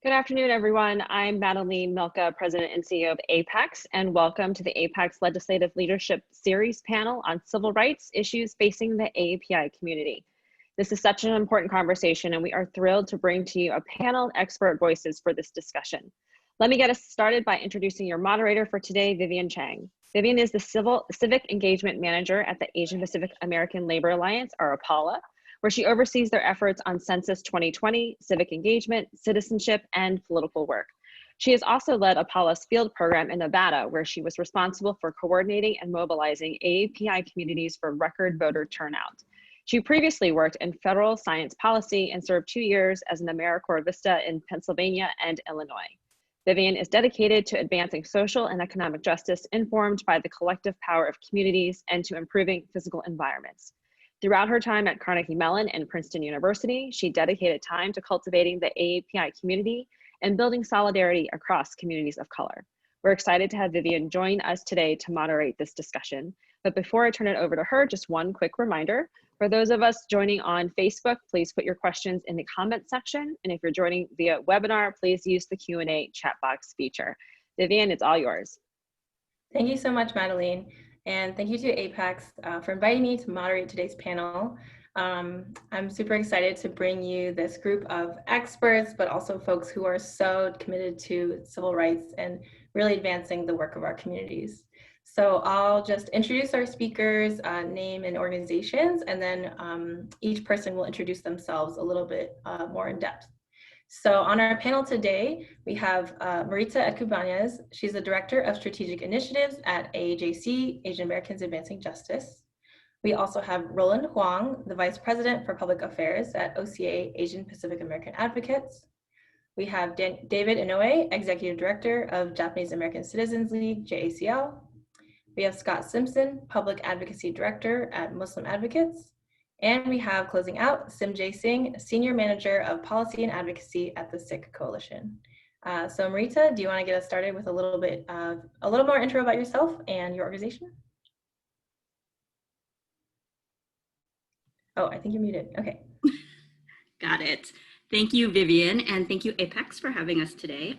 Good afternoon, everyone. I'm Madeline Milka, President and CEO of APEX, and welcome to the APEX Legislative Leadership Series panel on civil rights issues facing the AAPI community. This is such an important conversation, and we are thrilled to bring to you a panel of expert voices for this discussion. Let me get us started by introducing your moderator for today, Vivian Chang. Vivian is the Civic Engagement Manager at the Asian Pacific American Labor Alliance, or APALA, where she oversees their efforts on Census 2020, civic engagement, citizenship, and political work. She has also led APALA's field program in Nevada, where she was responsible for coordinating and mobilizing AAPI communities for record voter turnout. She previously worked in federal science policy and served 2 years as an AmeriCorps Vista in Pennsylvania and Illinois. Vivian is dedicated to advancing social and economic justice informed by the collective power of communities and to improving physical environments. Throughout her time at Carnegie Mellon and Princeton University, she dedicated time to cultivating the AAPI community and building solidarity across communities of color. We're excited to have Vivian join us today to moderate this discussion. But before I turn it over to her, just one quick reminder. For those of us joining on Facebook, please put your questions in the comment section. And if you're joining via webinar, please use the Q&A chat box feature. Vivian, it's all yours. Thank you so much, Madeline. And thank you to APEX for inviting me to moderate today's panel. I'm super excited to bring you this group of experts, but also folks who are so committed to civil rights and really advancing the work of our communities. So I'll just introduce our speakers, name and organizations, and then each person will introduce themselves a little bit more in depth. So on our panel today, we have Maritza Ecubanez. She's the Director of Strategic Initiatives at AAJC, Asian Americans Advancing Justice. We also have Roland Huang, the Vice President for Public Affairs at OCA, Asian Pacific American Advocates. We have David Inoue, Executive Director of Japanese American Citizens League, JACL. We have Scott Simpson, Public Advocacy Director at Muslim Advocates. And we have closing out Sim J. Singh, Senior Manager of Policy and Advocacy at the Sikh Coalition. So Marita, do you want to get us started with a little more intro about yourself and your organization? Oh, I think you're muted. Okay. Got it. Thank you, Vivian, and thank you, APEX, for having us today.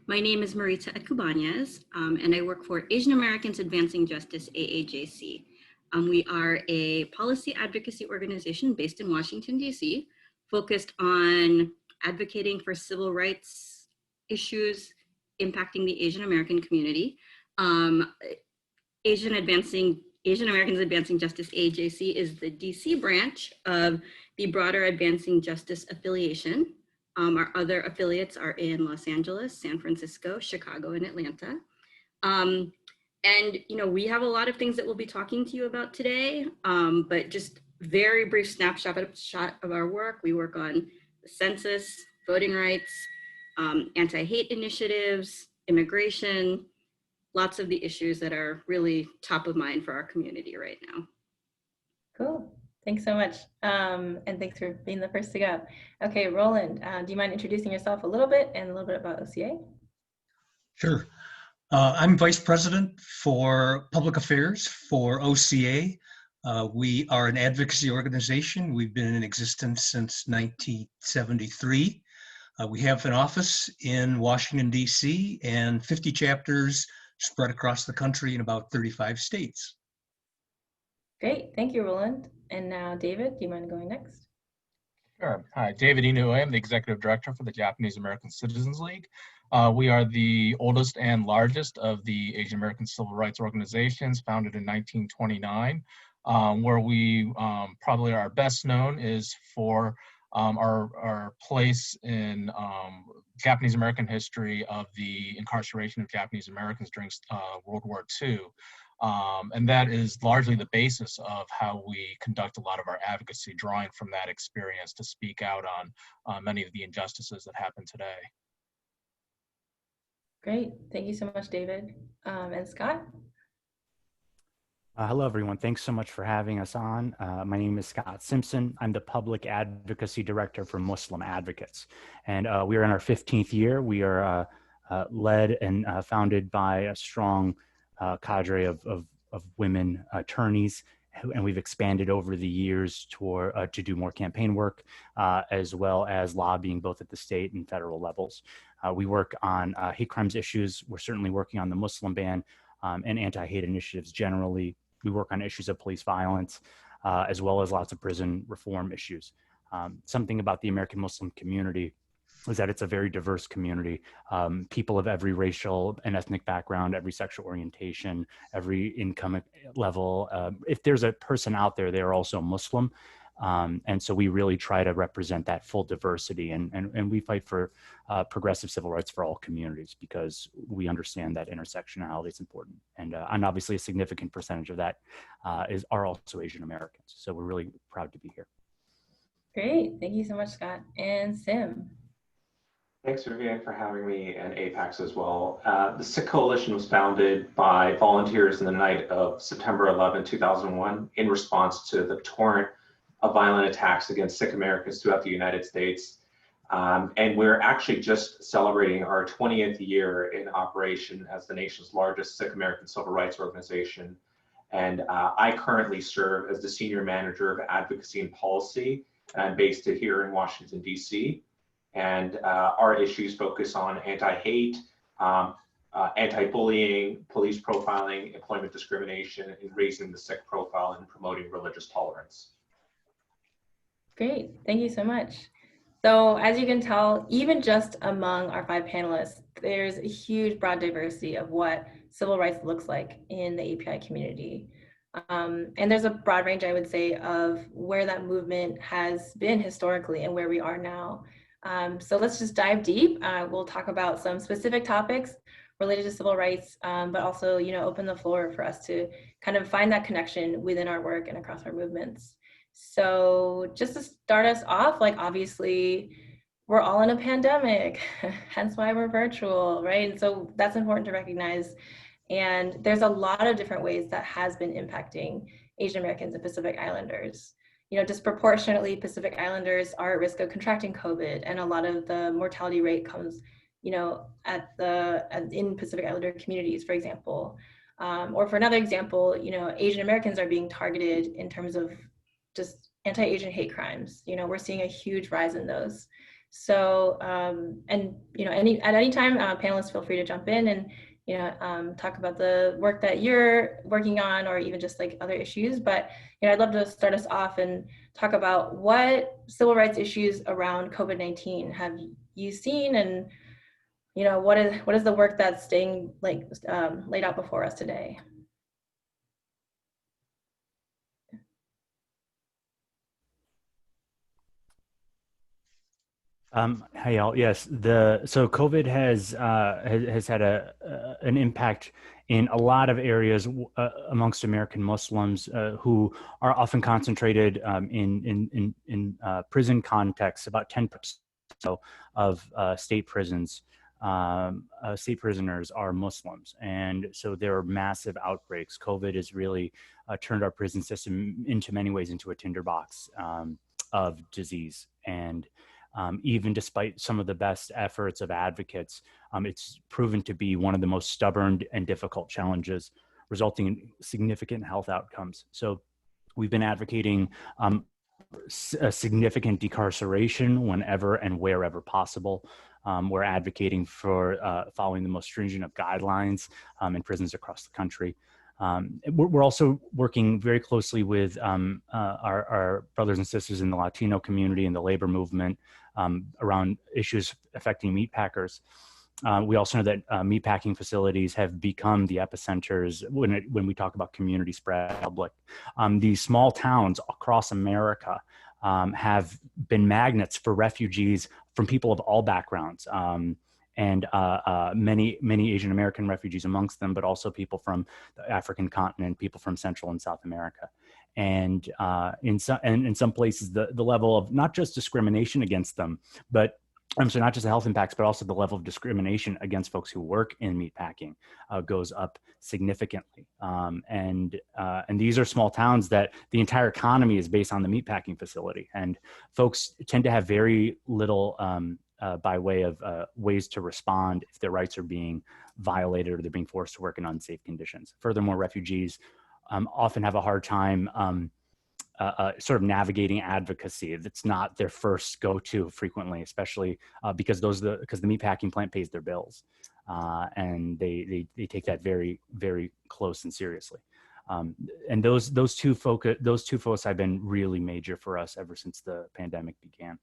My name is Maritza Ecubanez, and I work for Asian Americans Advancing Justice, AAJC. We are a policy advocacy organization based in Washington, D.C., focused on advocating for civil rights issues impacting the Asian American community. Asian Americans Advancing Justice, AAJC, is the D.C. branch of the broader Advancing Justice affiliation. Our other affiliates are in Los Angeles, San Francisco, Chicago, and Atlanta. And we have a lot of things that we'll be talking to you about today, but just very brief snapshot of our work. We work on the census, voting rights, anti-hate initiatives, immigration, lots of the issues that are really top of mind for our community right now. Cool. Thanks so much. And thanks for being the first to go. Okay, Roland, do you mind introducing yourself a little bit and a little bit about OCA? Sure. I'm Vice President for Public Affairs for OCA. We are an advocacy organization. We've been in existence since 1973. We have an office in Washington, D.C., and 50 chapters spread across the country in about 35 states. Great. Thank you, Roland. And now, David, do you mind going next? Sure. Hi, David Inoue. I'm the Executive Director for the Japanese American Citizens League. We are the oldest and largest of the Asian American civil rights organizations, founded in 1929, where we probably are best known is for our place in Japanese American history of the incarceration of Japanese Americans during World War II. And that is largely the basis of how we conduct a lot of our advocacy, drawing from that experience to speak out on many of the injustices that happen today. Great. Thank you so much, David. And Scott? Hello, everyone. Thanks so much for having us on. My name is Scott Simpson. I'm the Public Advocacy Director for Muslim Advocates. And we are in our 15th year. We are led and founded by a strong cadre of women attorneys and we've expanded over the years to do more campaign work, as well as lobbying both at the state and federal levels. We work on hate crimes issues. We're certainly working on the Muslim ban and anti-hate initiatives generally. We work on issues of police violence, as well as lots of prison reform issues. Something about the American Muslim community is that it's a very diverse community. People of every racial and ethnic background, every sexual orientation, every income level. If there's a person out there, they're also Muslim. And so we really try to represent that full diversity, and we fight for progressive civil rights for all communities because we understand that intersectionality is important. And obviously a significant percentage of that are also Asian Americans. So we're really proud to be here. Great, thank you so much, Scott. And Sim. Thanks, Vivian, for having me, and APACS as well. The Sikh Coalition was founded by volunteers in the night of September 11, 2001, in response to the torrent of violent attacks against Sikh Americans throughout the United States. And we're actually just celebrating our 20th year in operation as the nation's largest Sikh American civil rights organization. And I currently serve as the Senior Manager of Advocacy and Policy, and I'm based here in Washington, D.C. And our issues focus on anti-hate, anti-bullying, police profiling, employment discrimination, and raising the Sikh profile and promoting religious tolerance. Great, thank you so much. So as you can tell, even just among our 5 panelists, there's a huge broad diversity of what civil rights looks like in the API community. And there's a broad range, I would say, of where that movement has been historically and where we are now. So let's just dive deep. We'll talk about some specific topics related to civil rights, but also, open the floor for us to kind of find that connection within our work and across our movements. So just to start us off, obviously, we're all in a pandemic, hence why we're virtual, right? And so that's important to recognize. And there's a lot of different ways that has been impacting Asian Americans and Pacific Islanders. Disproportionately, Pacific Islanders are at risk of contracting COVID, and a lot of the mortality rate comes, in Pacific Islander communities, for example. Or for another example, Asian Americans are being targeted in terms of just anti-Asian hate crimes. We're seeing a huge rise in those. So, at any time, panelists feel free to jump in and talk about the work that you're working on, or even just other issues. But I'd love to start us off and talk about what civil rights issues around COVID-19 have you seen, and what is the work that's staying laid out before us today? Hey all, yes. So COVID has had an impact in a lot of areas amongst American Muslims who are often concentrated in prison contexts. About 10% of state prisons, state prisoners are Muslims, and so there are massive outbreaks. COVID has really turned our prison system into many ways into a tinderbox of disease. And even despite some of the best efforts of advocates, it's proven to be one of the most stubborn and difficult challenges, resulting in significant health outcomes. So we've been advocating a significant decarceration whenever and wherever possible. We're advocating for following the most stringent of guidelines in prisons across the country. We're also working very closely with our brothers and sisters in the Latino community and the labor movement around issues affecting meatpackers. We also know that meatpacking facilities have become the epicenters when we talk about community spread public. These small towns across America have been magnets for refugees from people of all backgrounds. And many Asian American refugees amongst them, but also people from the African continent, people from Central and South America. And in some places, the level of not just discrimination against them, but so not just the health impacts, but also the level of discrimination against folks who work in meatpacking goes up significantly. And these are small towns that the entire economy is based on the meatpacking facility. And folks tend to have very little by way of ways to respond if their rights are being violated or they're being forced to work in unsafe conditions. Furthermore, refugees often have a hard time sort of navigating advocacy. That's not their first go-to frequently, especially because the meatpacking plant pays their bills, and they take that very, very close and seriously. And those two folks have been really major for us ever since the pandemic began.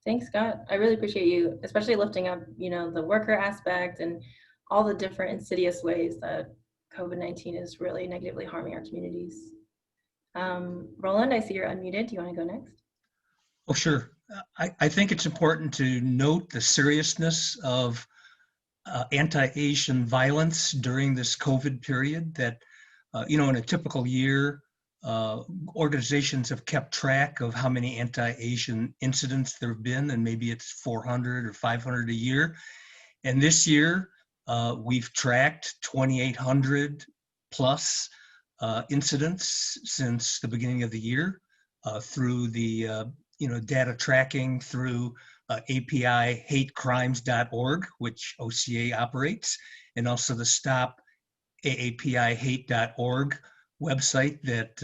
Thanks, Scott. I really appreciate you, especially lifting up, the worker aspect and all the different insidious ways that COVID-19 is really negatively harming our communities. Roland, I see you're unmuted. Do you want to go next? Oh, sure. I think it's important to note the seriousness of anti-Asian violence during this COVID period that, in a typical year, organizations have kept track of how many anti-Asian incidents there have been, and maybe it's 400 or 500 a year. And this year, we've tracked 2,800 plus incidents since the beginning of the year through the data tracking through API hatecrimes.org, which OCA operates, and also the Stop AAPI Hate.org website that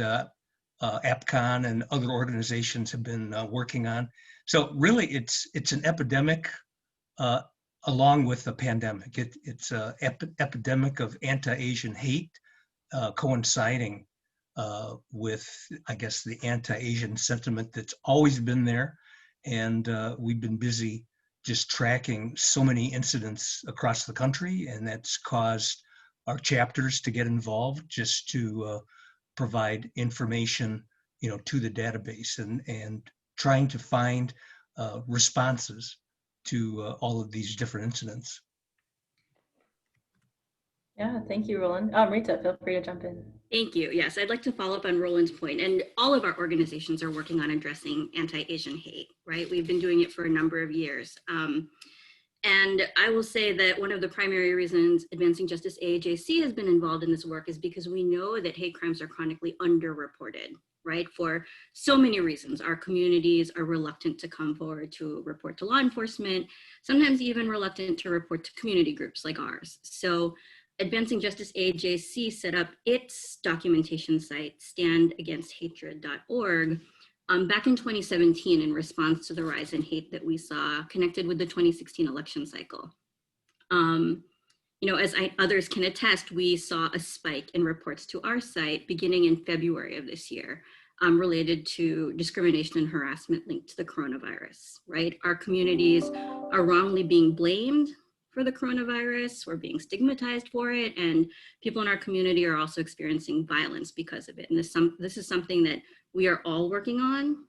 APCON and other organizations have been working on. So really, it's an epidemic along with the pandemic. It's an epidemic of anti-Asian hate coinciding with, I guess, the anti-Asian sentiment that's always been there. And we've been busy just tracking so many incidents across the country, and that's caused our chapters to get involved just to provide information, to the database and trying to find responses to all of these different incidents. Yeah, thank you, Roland. Rita, feel free to jump in. Thank you. Yes, I'd like to follow up on Roland's point. And all of our organizations are working on addressing anti-Asian hate, right? We've been doing it for a number of years. And I will say that one of the primary reasons Advancing Justice AAJC has been involved in this work is because we know that hate crimes are chronically underreported, right? For so many reasons. Our communities are reluctant to come forward to report to law enforcement, sometimes even reluctant to report to community groups like ours. So Advancing Justice AAJC set up its documentation site, standagainsthatred.org, back in 2017 in response to the rise in hate that we saw connected with the 2016 election cycle. As others can attest, we saw a spike in reports to our site beginning in February of this year related to discrimination and harassment linked to the coronavirus, right? Our communities are wrongly being blamed for the coronavirus. We're being stigmatized for it, and people in our community are also experiencing violence because of it. And this is something that we are all working on,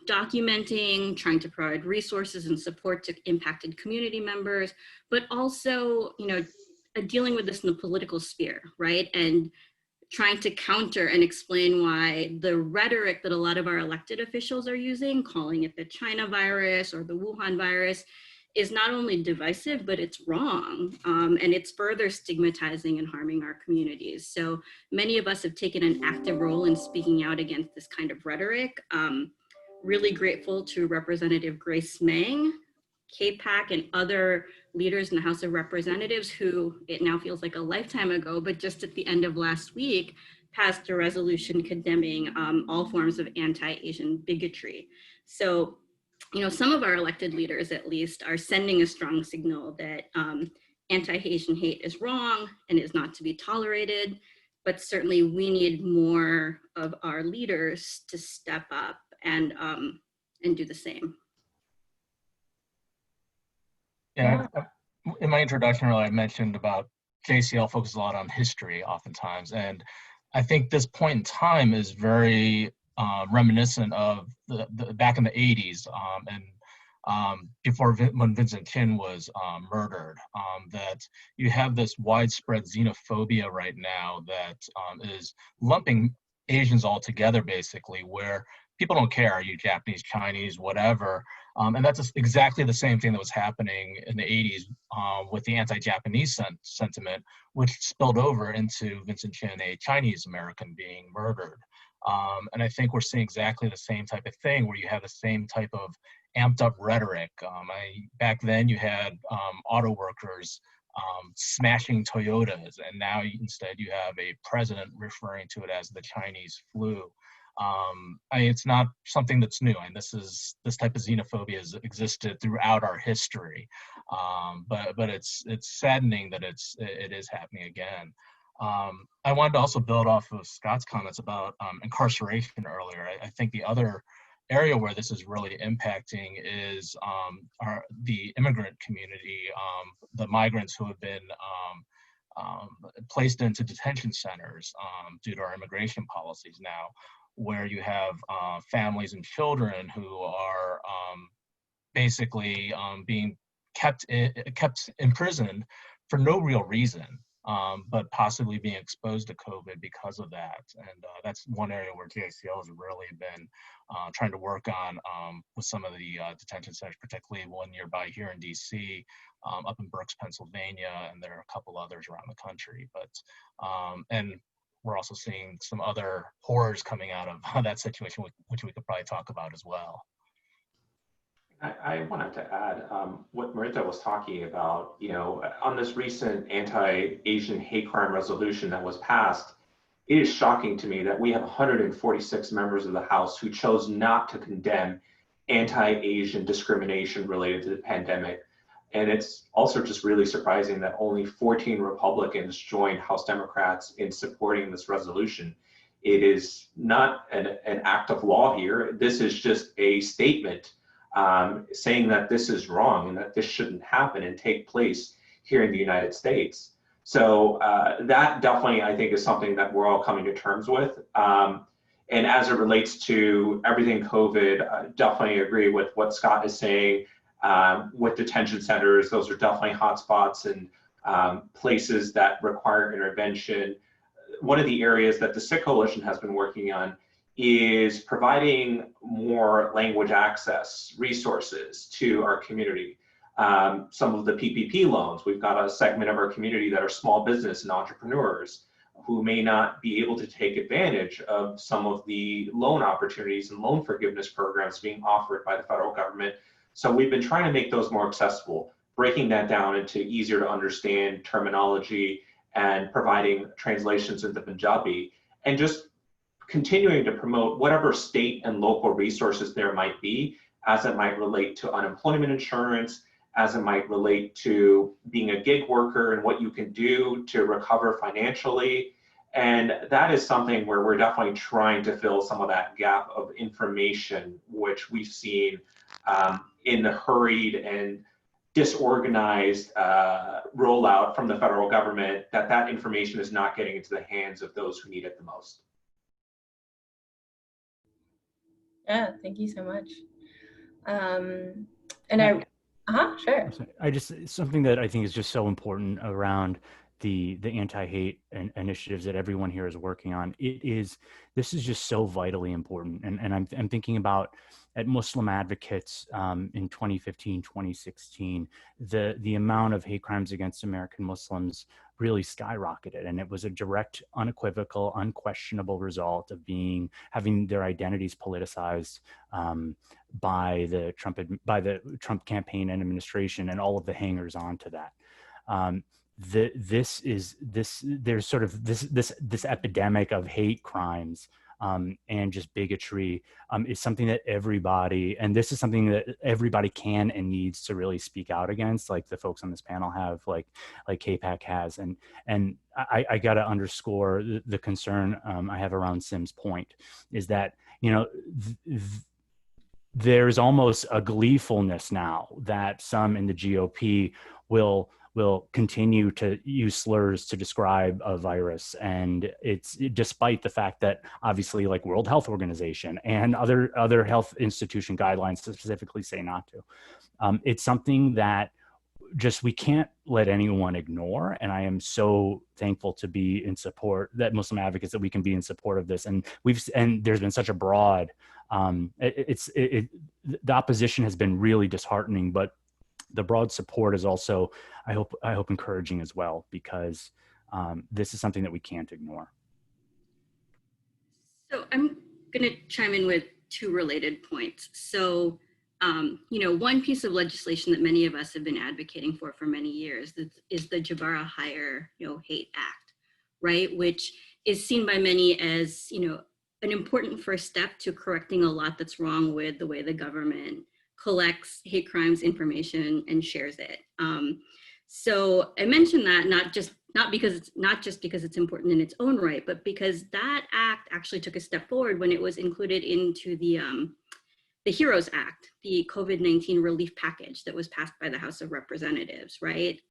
documenting, trying to provide resources and support to impacted community members, but also, dealing with this in the political sphere, right? And trying to counter and explain why the rhetoric that a lot of our elected officials are using, calling it the China virus or the Wuhan virus, is not only divisive, but it's wrong. And it's further stigmatizing and harming our communities. So many of us have taken an active role in speaking out against this kind of rhetoric. Really grateful to Representative Grace Meng, KPAC, and other leaders in the House of Representatives who, it now feels like a lifetime ago, but just at the end of last week, passed a resolution condemning all forms of anti-Asian bigotry. So, some of our elected leaders, at least, are sending a strong signal that anti-Asian hate is wrong and is not to be tolerated. But certainly we need more of our leaders to step up and do the same. Yeah, in my introduction earlier, I mentioned about JCL focuses a lot on history oftentimes. And I think this point in time is very reminiscent of the back in the 80s and before when Vincent Chin was murdered, that you have this widespread xenophobia right now that is lumping Asians all together, basically, where people don't care, are you Japanese, Chinese, whatever. And that's exactly the same thing that was happening in the 80s with the anti-Japanese sentiment, which spilled over into Vincent Chin, a Chinese American, being murdered. And I think we're seeing exactly the same type of thing where you have the same type of amped up rhetoric. Back then you had auto workers smashing Toyotas, and now instead you have a president referring to it as the Chinese flu. It's not something that's new, and this type of xenophobia has existed throughout our history. But it's saddening that it is happening again. I wanted to also build off of Scott's comments about incarceration earlier. I think the other area where this is really impacting is the immigrant community, the migrants who have been placed into detention centers due to our immigration policies now, where you have families and children who are basically being kept imprisoned for no real reason, but possibly being exposed to COVID because of that. And that's one area where JCL has really been trying to work on with some of the detention centers, particularly one nearby here in DC, up in Berks, Pennsylvania, and there are a couple others around the country. But and we're also seeing some other horrors coming out of that situation, which we could probably talk about as well. I wanted to add what Marita was talking about, on this recent anti-Asian hate crime resolution that was passed. It is shocking to me that we have 146 members of the House who chose not to condemn anti-Asian discrimination related to the pandemic. And it's also just really surprising that only 14 Republicans joined House Democrats in supporting this resolution. It is not an act of law here. This is just a statement saying that this is wrong and that this shouldn't happen and take place here in the United States. So that definitely, I think, is something that we're all coming to terms with. And as it relates to everything COVID, I definitely agree with what Scott is saying. With detention centers, those are definitely hotspots and places that require intervention. One of the areas that the SICK Coalition has been working on is providing more language access resources to our community. Some of the PPP loans, we've got a segment of our community that are small business and entrepreneurs who may not be able to take advantage of some of the loan opportunities and loan forgiveness programs being offered by the federal government. So we've been trying to make those more accessible, breaking that down into easier to understand terminology and providing translations into Punjabi, and just continuing to promote whatever state and local resources there might be, as it might relate to unemployment insurance, as it might relate to being a gig worker and what you can do to recover financially. And that is something where we're definitely trying to fill some of that gap of information, which we've seen in the hurried and disorganized rollout from the federal government, that information is not getting into the hands of those who need it the most. Yeah, thank you so much. Sure. Something that I think is just so important around the anti-hate initiatives that everyone here is working on. This is just so vitally important. And I'm thinking about at Muslim Advocates in 2015, 2016, the amount of hate crimes against American Muslims really skyrocketed. And it was a direct, unequivocal, unquestionable result of having their identities politicized by the Trump campaign and administration and all of the hangers on to that. There's sort of this epidemic of hate crimes and just bigotry is something that everybody, and this is something that everybody can and needs to really speak out against, like the folks on this panel have, like KPAC has. And I got to underscore the concern I have around Sim's point is that, there's almost a gleefulness now that some in the GOP will continue to use slurs to describe a virus. And it's despite the fact that obviously like World Health Organization and other health institution guidelines specifically say not to. It's something that just we can't let anyone ignore. And I am so thankful to be in support that Muslim Advocates, that we can be in support of this. And there's been such a broad, the opposition has been really disheartening, but the broad support is also, I hope encouraging as well, because this is something that we can't ignore. So I'm going to chime in with two related points. So one piece of legislation that many of us have been advocating for many years is the Jabara Hire No Hate Act, right? Which is seen by many as, an important first step to correcting a lot that's wrong with the way the government collects hate crimes information and shares it. So I mentioned that not just because it's important in its own right, but because that act actually took a step forward when it was included into the HEROES Act, the COVID-19 relief package that was passed by the House of Representatives, right?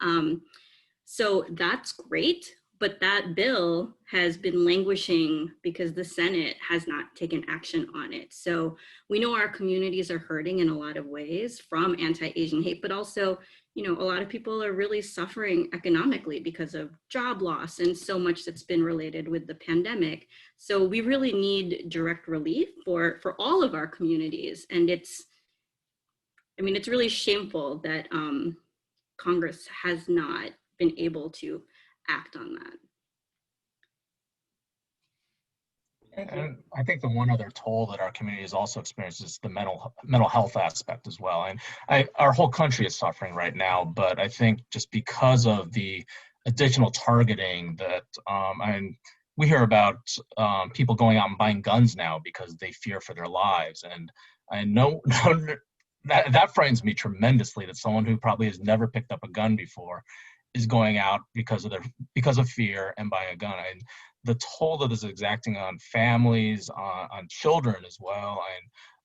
So that's great, but that bill has been languishing because the Senate has not taken action on it. So we know our communities are hurting in a lot of ways from anti-Asian hate, but also, a lot of people are really suffering economically because of job loss and so much that's been related with the pandemic. So we really need direct relief for all of our communities. And it's really shameful that Congress has not been able to act on that. And I think the one other toll that our community has also experienced is the mental health aspect as well. And our whole country is suffering right now, but I think just because of the additional targeting that, and we hear about people going out and buying guns now because they fear for their lives. And I know that frightens me tremendously, that someone who probably has never picked up a gun before is going out because of fear and buying a gun. And the toll that is exacting on families, on children as well.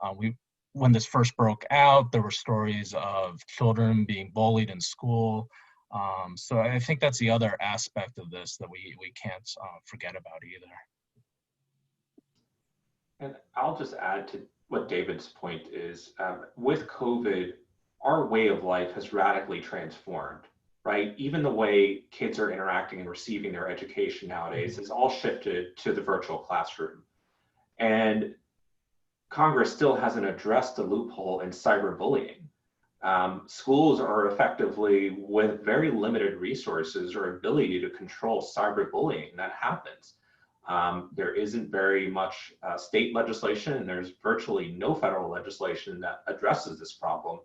And when this first broke out, there were stories of children being bullied in school. So I think that's the other aspect of this that we can't forget about either. And I'll just add to what David's point is, with COVID, our way of life has radically transformed. Right? Even the way kids are interacting and receiving their education nowadays is all shifted to the virtual classroom. And Congress still hasn't addressed the loophole in cyberbullying. Schools are effectively, with very limited resources or ability to control cyberbullying that happens. There isn't very much state legislation, and there's virtually no federal legislation that addresses this problem.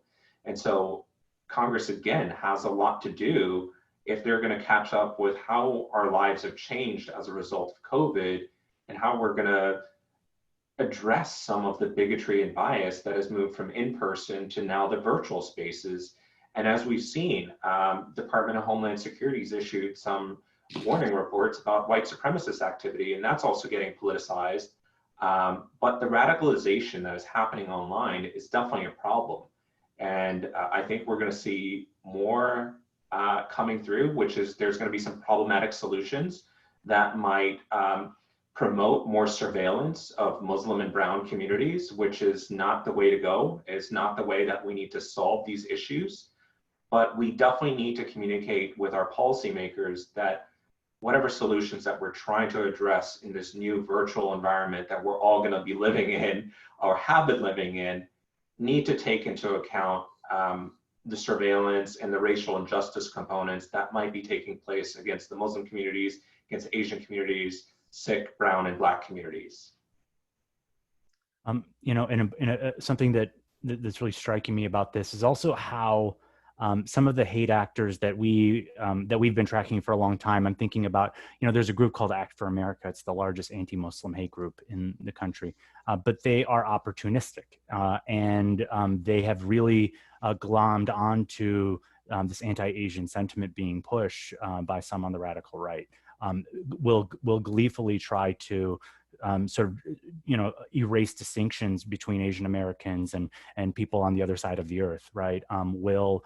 And so Congress, again, has a lot to do if they're going to catch up with how our lives have changed as a result of COVID and how we're going to address some of the bigotry and bias that has moved from in-person to now the virtual spaces. And as we've seen, Department of Homeland Security has issued some warning reports about white supremacist activity, and that's also getting politicized. But the radicalization that is happening online is definitely a problem. And I think we're going to see more coming through, which is there's going to be some problematic solutions that might promote more surveillance of Muslim and brown communities, which is not the way to go. It's not the way that we need to solve these issues. But we definitely need to communicate with our policymakers that whatever solutions that we're trying to address in this new virtual environment that we're all going to be living in or have been living in, need to take into account the surveillance and the racial injustice components that might be taking place against the Muslim communities, against Asian communities, Sikh, brown, and Black communities. Something that's really striking me about this is also how some of the hate actors that we've been tracking for a long time. I'm thinking about, there's a group called Act for America. It's the largest anti-Muslim hate group in the country, but they are opportunistic and they have really glommed onto this anti-Asian sentiment being pushed by some on the radical right. Will gleefully try to erase distinctions between Asian Americans and people on the other side of the earth, right? Will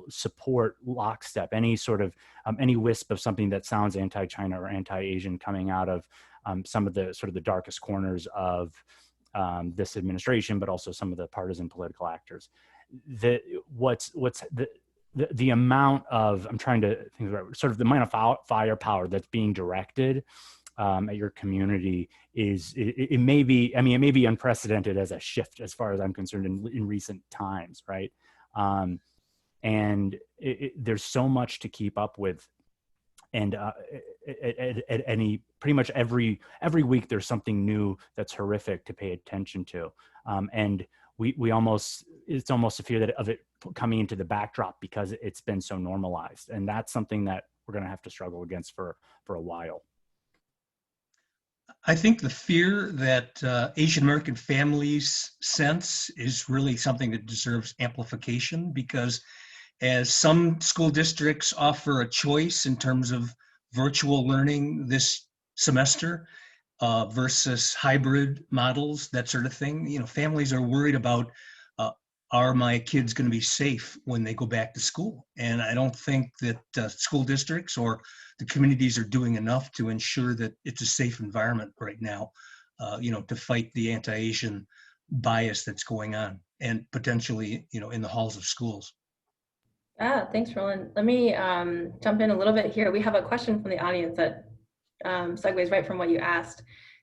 support lockstep any sort of any wisp of something that sounds anti-China or anti-Asian coming out of some of the sort of the darkest corners of this administration, but also some of the partisan political actors. The amount of, I'm trying to think about sort of the amount of firepower that's being directed at your community it may be unprecedented as a shift as far as I'm concerned in recent times, right? And there's so much to keep up with, and at any, pretty much every week there's something new that's horrific to pay attention to. And we almost, it's almost a fear of it coming into the backdrop because it's been so normalized. And that's something that we're going to have to struggle against for a while. I think the fear that Asian American families sense is really something that deserves amplification, because as some school districts offer a choice in terms of virtual learning this semester versus hybrid models, that sort of thing, you know, families are worried about, are my kids going to be safe when they go back to school? And I don't think that school districts or the communities are doing enough to ensure that it's a safe environment right now, you know, to fight the anti-Asian bias that's going on and potentially, you know, in the halls of schools. Thanks, Roland. Let me jump in a little bit here. We have a question from the audience that segues right from what you asked.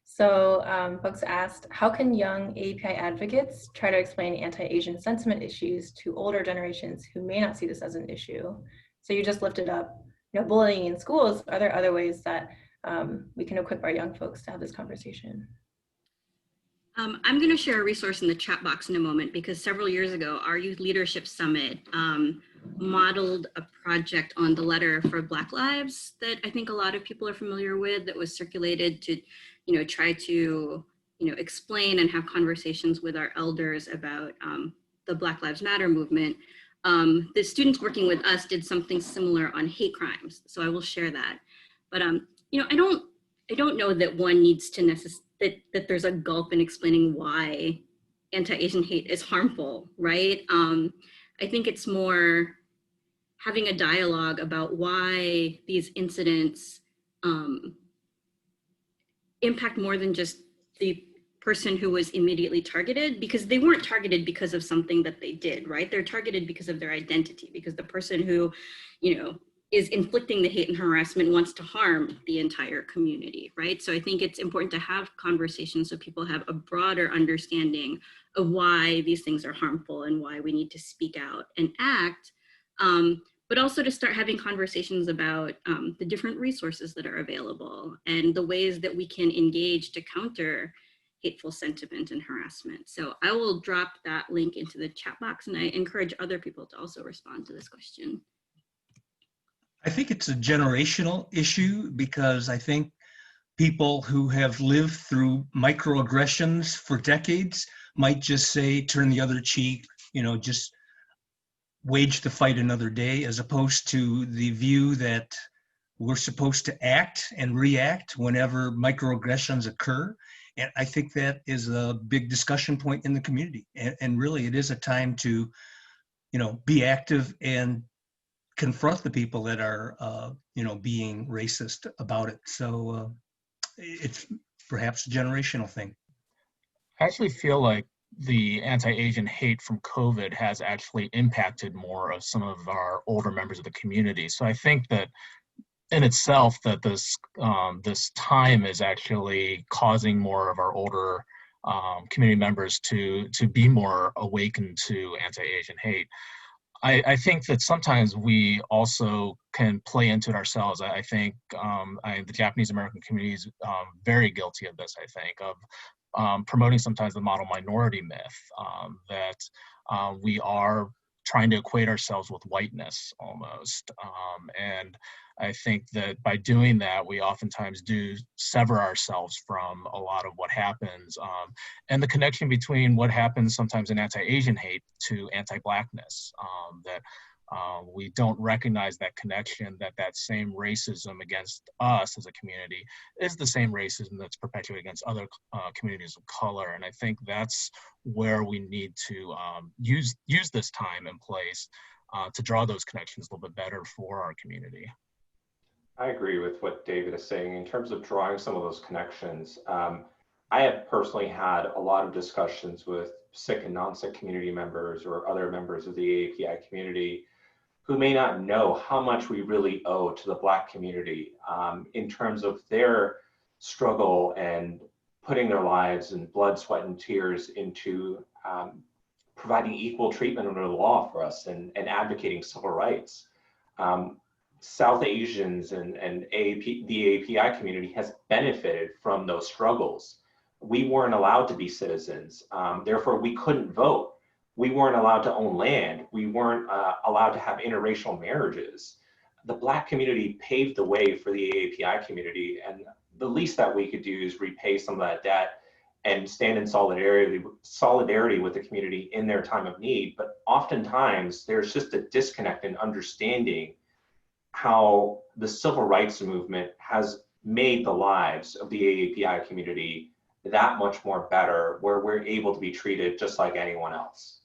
So folks asked, how can young API advocates try to explain anti-Asian sentiment issues to older generations who may not see this as an issue? So you just lifted up, you know, bullying in schools. Are there other ways that we can equip our young folks to have this conversation? I'm going to share a resource in the chat box in a moment, because several years ago, our Youth Leadership Summit modeled a project on the Letter for Black Lives that I think a lot of people are familiar with, that was circulated to, you know, try to, you know, explain and have conversations with our elders about the Black Lives Matter movement. The students working with us did something similar on hate crimes, so I will share that. But you know, I don't know that one needs to that there's a gulf in explaining why anti-Asian hate is harmful, right? I think it's more having a dialogue about why these incidents impact more than just the person who was immediately targeted, because they weren't targeted because of something that they did, right? They're targeted because of their identity, because the person who, you know, is inflicting the hate and harassment wants to harm the entire community, right? So I think it's important to have conversations so people have a broader understanding of why these things are harmful and why we need to speak out and act, but also to start having conversations about the different resources that are available and the ways that we can engage to counter hateful sentiment and harassment. So I will drop that link into the chat box, and I encourage other people to also respond to this question. I think it's a generational issue, because I think people who have lived through microaggressions for decades might just say, turn the other cheek, you know, just wage the fight another day, as opposed to the view that we're supposed to act and react whenever microaggressions occur. And I think that is a big discussion point in the community. And really, it is a time to, you know, be active and confront the people that are, you know, being racist about it. So it's perhaps a generational thing. I actually feel like the anti-Asian hate from COVID has actually impacted more of some of our older members of the community. So I think that in itself, that this time is actually causing more of our older community members to be more awakened to anti-Asian hate. I think that sometimes we also can play into it ourselves. I think the Japanese American community is very guilty of this, I think, of promoting sometimes the model minority myth, that we are trying to equate ourselves with whiteness almost. And I think that by doing that, we oftentimes do sever ourselves from a lot of what happens, and the connection between what happens sometimes in anti-Asian hate to anti-Blackness, that we don't recognize that connection, that same racism against us as a community is the same racism that's perpetuated against other communities of color. And I think that's where we need to use this time and place to draw those connections a little bit better for our community. I agree with what David is saying in terms of drawing some of those connections. I have personally had a lot of discussions with Sikh and non-Sikh community members or other members of the API community who may not know how much we really owe to the Black community in terms of their struggle and putting their lives in blood, sweat, and tears into providing equal treatment under the law for us and advocating civil rights. South Asians and AAP, the API community has benefited from those struggles. We weren't allowed to be citizens, therefore we couldn't vote. We weren't allowed to own land. We weren't allowed to have interracial marriages. The Black community paved the way for the AAPI community, and the least that we could do is repay some of that debt and stand in solidarity with the community in their time of need. But oftentimes there's just a disconnect in understanding how the civil rights movement has made the lives of the AAPI community that much more better, where we're able to be treated just like anyone else.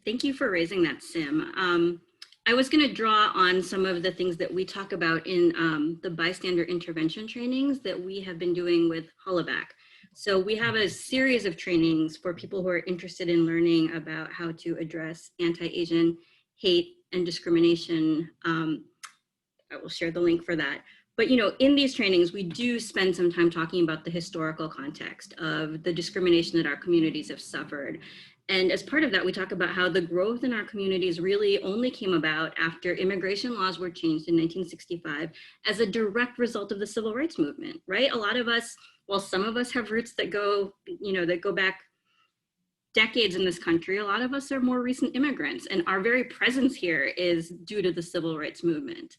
Thank you for raising that, Sim. I was going to draw on some of the things that we talk about in the bystander intervention trainings that we have been doing with Hollaback. So we have a series of trainings for people who are interested in learning about how to address anti-Asian hate and discrimination. I will share the link for that. But in these trainings, we do spend some time talking about the historical context of the discrimination that our communities have suffered. And as part of that, we talk about how the growth in our communities really only came about after immigration laws were changed in 1965 as a direct result of the civil rights movement, right? A lot of us, well, some of us have roots that go back decades in this country. A lot of us are more recent immigrants, and our very presence here is due to the civil rights movement.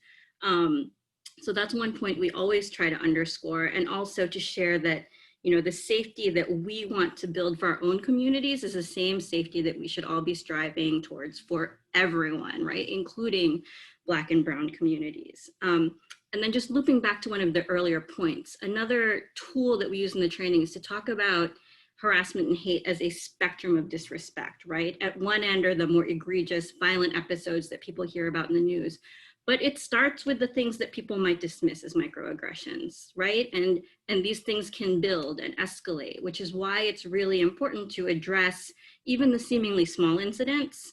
So that's one point we always try to underscore, and also to share that the safety that we want to build for our own communities is the same safety that we should all be striving towards for everyone, right? Including Black and Brown communities. And then just looping back to one of the earlier points, another tool that we use in the training is to talk about harassment and hate as a spectrum of disrespect, right? At one end are the more egregious, violent episodes that people hear about in the news. But it starts with the things that people might dismiss as microaggressions, right? And these things can build and escalate, which is why it's really important to address even the seemingly small incidents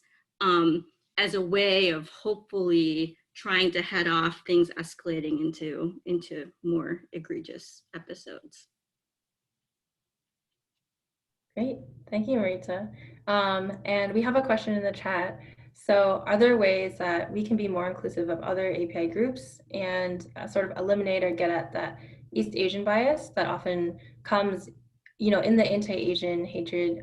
as a way of hopefully trying to head off things escalating into more egregious episodes. Great, thank you, Marita. And we have a question in the chat. So are there ways that we can be more inclusive of other API groups and sort of eliminate or get at that East Asian bias that often comes, in the anti-Asian hatred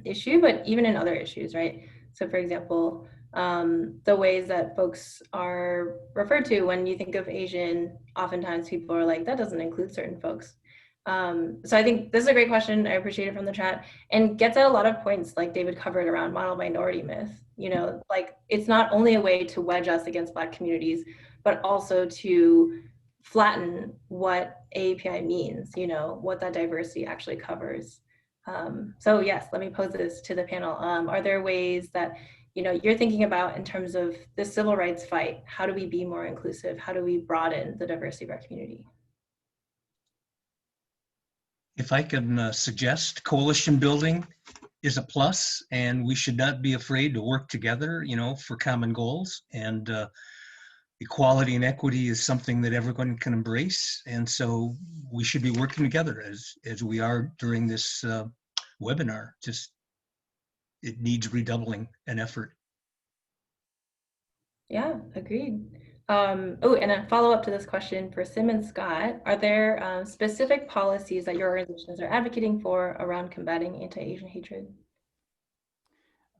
issue, but even in other issues, right? So for example, the ways that folks are referred to when you think of Asian, oftentimes people are like, that doesn't include certain folks. So I think this is a great question. I appreciate it from the chat, and gets at a lot of points like David covered around model minority myth. Like it's not only a way to wedge us against Black communities, but also to flatten what API means, what that diversity actually covers. So yes, let me pose this to the panel. Are there ways that you're thinking about in terms of the civil rights fight? How do we be more inclusive? How do we broaden the diversity of our community? If I can suggest, coalition building is a plus, and we should not be afraid to work together, for common goals. And equality and equity is something that everyone can embrace. And so we should be working together as we are during this webinar. Just, it needs redoubling an effort. Yeah, agreed. Oh, and a follow-up to this question for Sim and Scott, are there specific policies that your organizations are advocating for around combating anti-Asian hatred?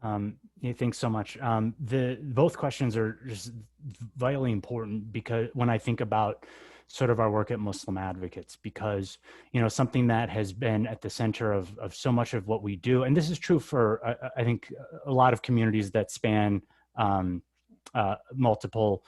Yeah, thanks so much. Both questions are just vitally important, because when I think about sort of our work at Muslim Advocates, because something that has been at the center of so much of what we do, and this is true for I think a lot of communities that span multiple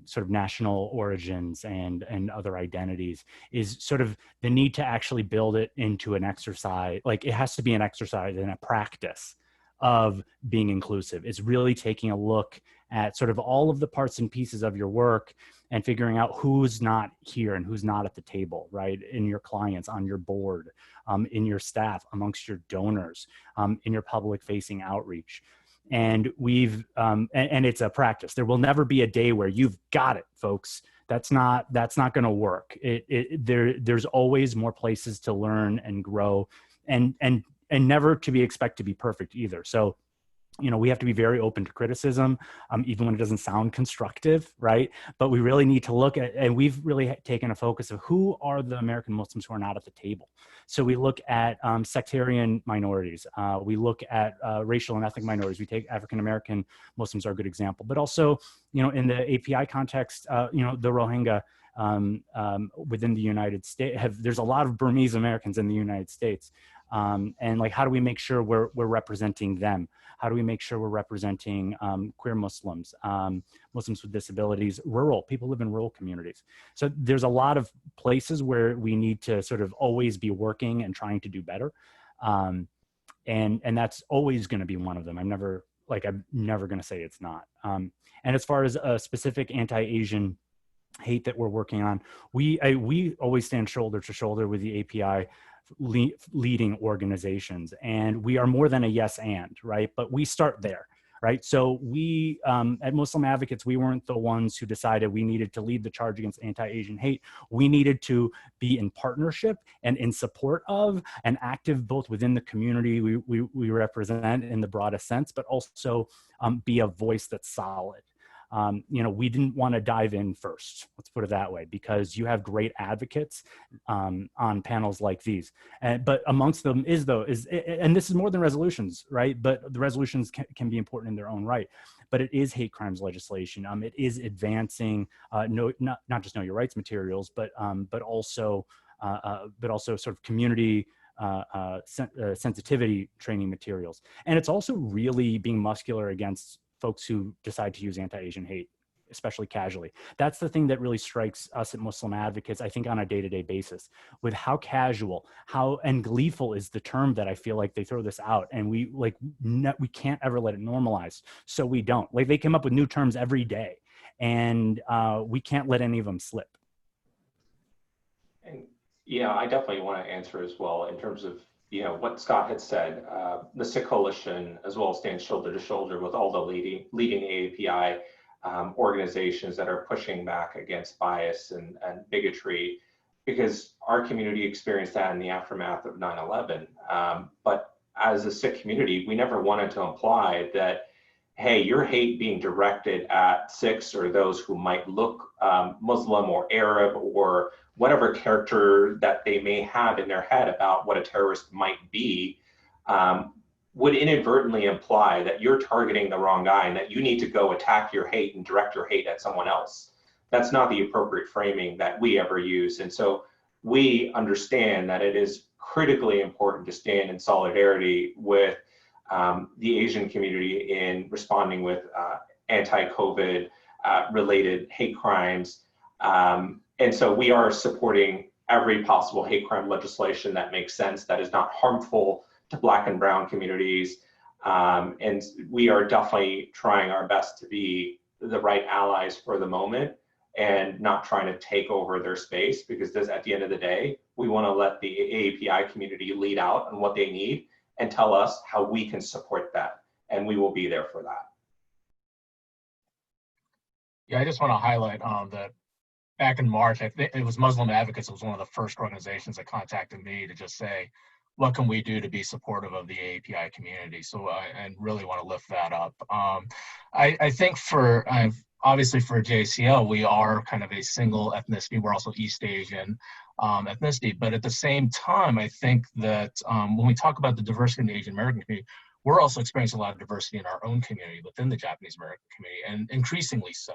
sort of national origins and other identities, is sort of the need to actually build it into an exercise. Like it has to be an exercise and a practice of being inclusive. It's really taking a look at sort of all of the parts and pieces of your work and figuring out who's not here and who's not at the table, right? In your clients, on your board, in your staff, amongst your donors, in your public facing outreach. And and it's a practice. There will never be a day where you've got it, folks. That's not going to work. There's always more places to learn and grow, and never to be expected to be perfect either. So we have to be very open to criticism, even when it doesn't sound constructive, right? But we really need to look at, and we've really taken a focus of who are the American Muslims who are not at the table. So we look at sectarian minorities. We look at racial and ethnic minorities. We take African-American Muslims are a good example, but also, in the API context, the Rohingya within the United States, there's a lot of Burmese Americans in the United States. And like, how do we make sure we're representing them? How do we make sure we're representing queer Muslims, Muslims with disabilities, rural, people live in rural communities. So there's a lot of places where we need to sort of always be working and trying to do better. And that's always going to be one of them. I'm never going to say it's not. And as far as a specific anti-Asian hate that we're working on, we always stand shoulder to shoulder with the API leading organizations, and we are more than a yes and, right? But we start there, right? So we at Muslim Advocates, we weren't the ones who decided we needed to lead the charge against anti-Asian hate. We needed to be in partnership and in support of and active both within the community we represent in the broadest sense, but also be a voice that's solid. We didn't want to dive in first, let's put it that way, because you have great advocates on panels like these. But amongst them and this is more than resolutions, right? But the resolutions can be important in their own right. But it is hate crimes legislation. It is advancing not just know your rights materials, but also sort of community sensitivity training materials. And it's also really being muscular against folks who decide to use anti-Asian hate, especially casually. That's the thing that really strikes us at Muslim Advocates, I think, on a day-to-day basis, with how casual, and gleeful is the term that I feel like they throw this out, and we can't ever let it normalize. So we don't. Like, they come up with new terms every day, and we can't let any of them slip. And yeah, I definitely want to answer as well in terms of what Scott had said. The Sikh Coalition as well stands shoulder to shoulder with all the leading AAPI organizations that are pushing back against bias and bigotry, because our community experienced that in the aftermath of 9/11. But as a Sikh community, we never wanted to imply that, hey, your hate being directed at Sikhs or those who might look Muslim or Arab or whatever character that they may have in their head about what a terrorist might be, would inadvertently imply that you're targeting the wrong guy and that you need to go attack your hate and direct your hate at someone else. That's not the appropriate framing that we ever use. And so we understand that it is critically important to stand in solidarity with the Asian community in responding with anti-COVID related hate crimes. And so we are supporting every possible hate crime legislation that makes sense, that is not harmful to Black and Brown communities. And we are definitely trying our best to be the right allies for the moment and not trying to take over their space, because at the end of the day, we want to let the AAPI community lead out on what they need and tell us how we can support that. And we will be there for that. Yeah, I just want to highlight that back in March, I think it was Muslim Advocates, it was one of the first organizations that contacted me to just say, what can we do to be supportive of the AAPI community? So I really want to lift that up. I think obviously for JCL, we are kind of a single ethnicity. We're also East Asian ethnicity. But at the same time, I think that when we talk about the diversity in the Asian American community, we're also experiencing a lot of diversity in our own community within the Japanese American community, and increasingly so.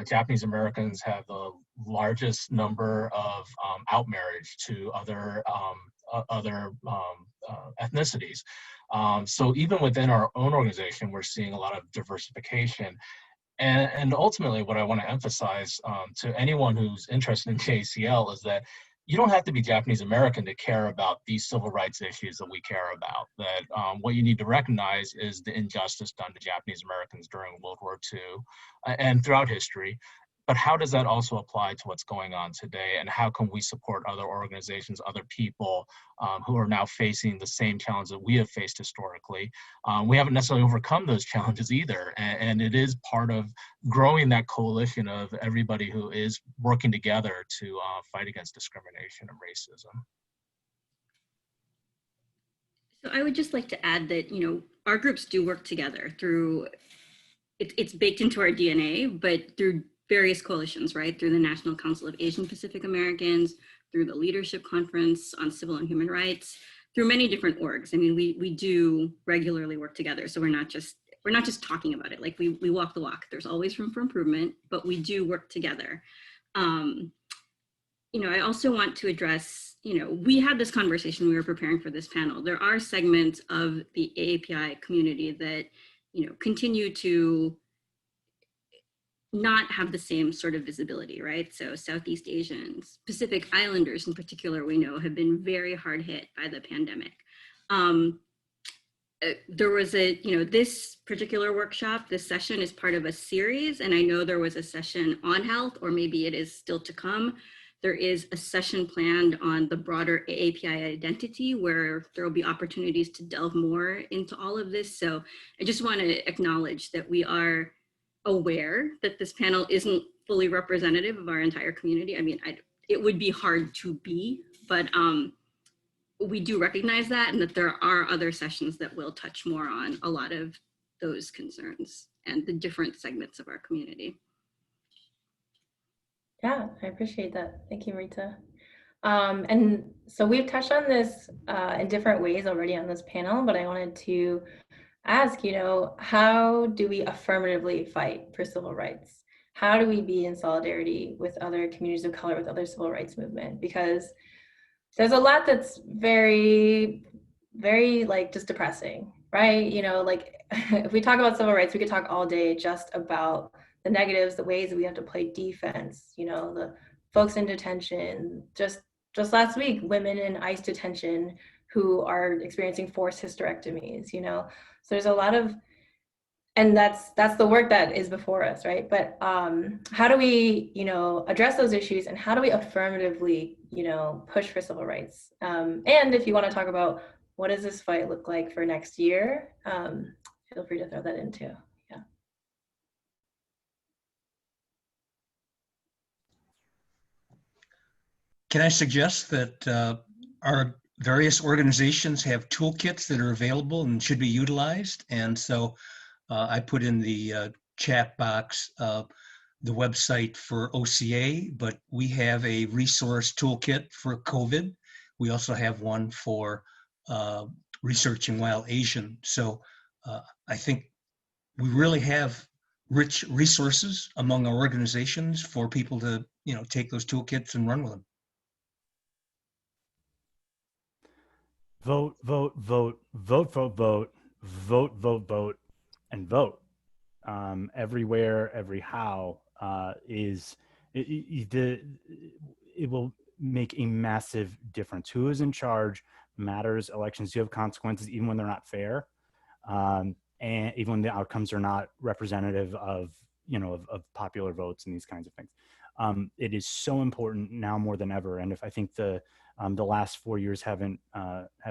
Japanese Americans have the largest number of outmarriage to other ethnicities. So even within our own organization, we're seeing a lot of diversification. And ultimately, what I want to emphasize to anyone who's interested in JCL is that you don't have to be Japanese American to care about these civil rights issues that we care about. That what you need to recognize is the injustice done to Japanese Americans during World War II and throughout history. But how does that also apply to what's going on today? And how can we support other organizations, other people who are now facing the same challenge that we have faced historically? We haven't necessarily overcome those challenges either. And it is part of growing that coalition of everybody who is working together to fight against discrimination and racism. So I would just like to add that, our groups do work together through, it's baked into our DNA, but through various coalitions, right? Through the National Council of Asian Pacific Americans, through the Leadership Conference on Civil and Human Rights, through many different orgs. I mean, we do regularly work together. So we're not just talking about it. Like we walk the walk. There's always room for improvement, but we do work together. I also want to address, we had this conversation, we were preparing for this panel. There are segments of the AAPI community that, continue to not have the same sort of visibility, right? So Southeast Asians, Pacific Islanders in particular, we know have been very hard hit by the pandemic. There was this particular workshop, this session is part of a series, and I know there was a session on health, or maybe it is still to come. There is a session planned on the broader AAPI identity where there will be opportunities to delve more into all of this. So I just want to acknowledge that we are aware that this panel isn't fully representative of our entire community. I mean, it would be hard to be, but we do recognize that, and that there are other sessions that will touch more on a lot of those concerns and the different segments of our community. Yeah, I appreciate that. Thank you, Marita. And so we've touched on this in different ways already on this panel, but I wanted to ask, how do we affirmatively fight for civil rights? How do we be in solidarity with other communities of color, with other civil rights movement? Because there's a lot that's very, very just depressing, right? If we talk about civil rights, we could talk all day just about the negatives, the ways that we have to play defense, the folks in detention, just last week, women in ICE detention who are experiencing forced hysterectomies, so there's a lot of, and that's the work that is before us, right? But how do we, address those issues, and how do we affirmatively, push for civil rights? And if you want to talk about what does this fight look like for next year, feel free to throw that in too. Can I suggest that our various organizations have toolkits that are available and should be utilized? And so I put in the chat box the website for OCA, but we have a resource toolkit for COVID. We also have one for researching wild Asian. So I think we really have rich resources among our organizations for people to, take those toolkits and run with them. Vote, vote, vote, vote, vote, vote, vote, vote, vote, and vote. Everywhere, every how it will make a massive difference. Who is in charge matters. Elections do have consequences, even when they're not fair, and even when the outcomes are not representative of of popular votes and these kinds of things. It is so important now more than ever. And if I think the last 4 years haven't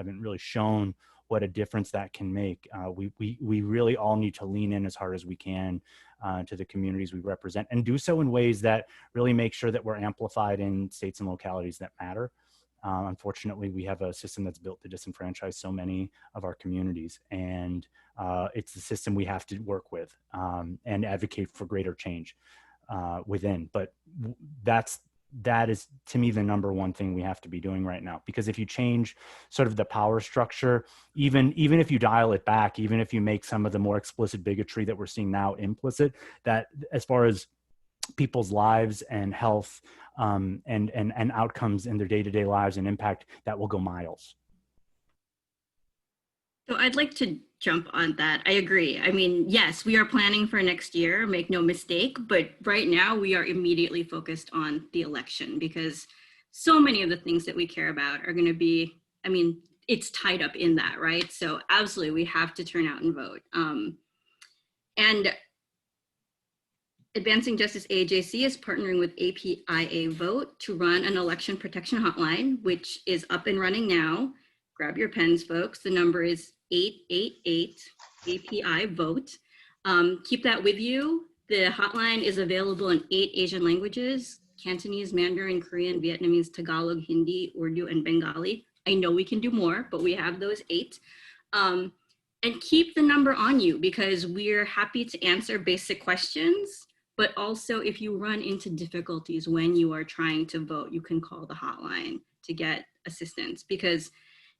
really shown what a difference that can make. We really all need to lean in as hard as we can to the communities we represent, and do so in ways that really make sure that we're amplified in states and localities that matter. Unfortunately, we have a system that's built to disenfranchise so many of our communities, and it's the system we have to work with and advocate for greater change within. But that is, to me, the number one thing we have to be doing right now. Because if you change sort of the power structure, even if you dial it back, even if you make some of the more explicit bigotry that we're seeing now implicit, that as far as people's lives and health and outcomes in their day-to-day lives and impact, that will go miles. So I'd like to jump on that. I agree. I mean, yes, we are planning for next year, make no mistake, but right now we are immediately focused on the election, because so many of the things that we care about are going to be, I mean, it's tied up in that, right? So absolutely, we have to turn out and vote. And Advancing Justice AJC is partnering with APIA Vote to run an election protection hotline, which is up and running now. Grab your pens, folks. The number is 888-API-VOTE. Keep that with you. The hotline is available in 8 Asian languages: Cantonese, Mandarin, Korean, Vietnamese, Tagalog, Hindi, Urdu, and Bengali. I know we can do more, but we have those 8. And keep the number on you, because we're happy to answer basic questions, but also if you run into difficulties when you are trying to vote, you can call the hotline to get assistance. Because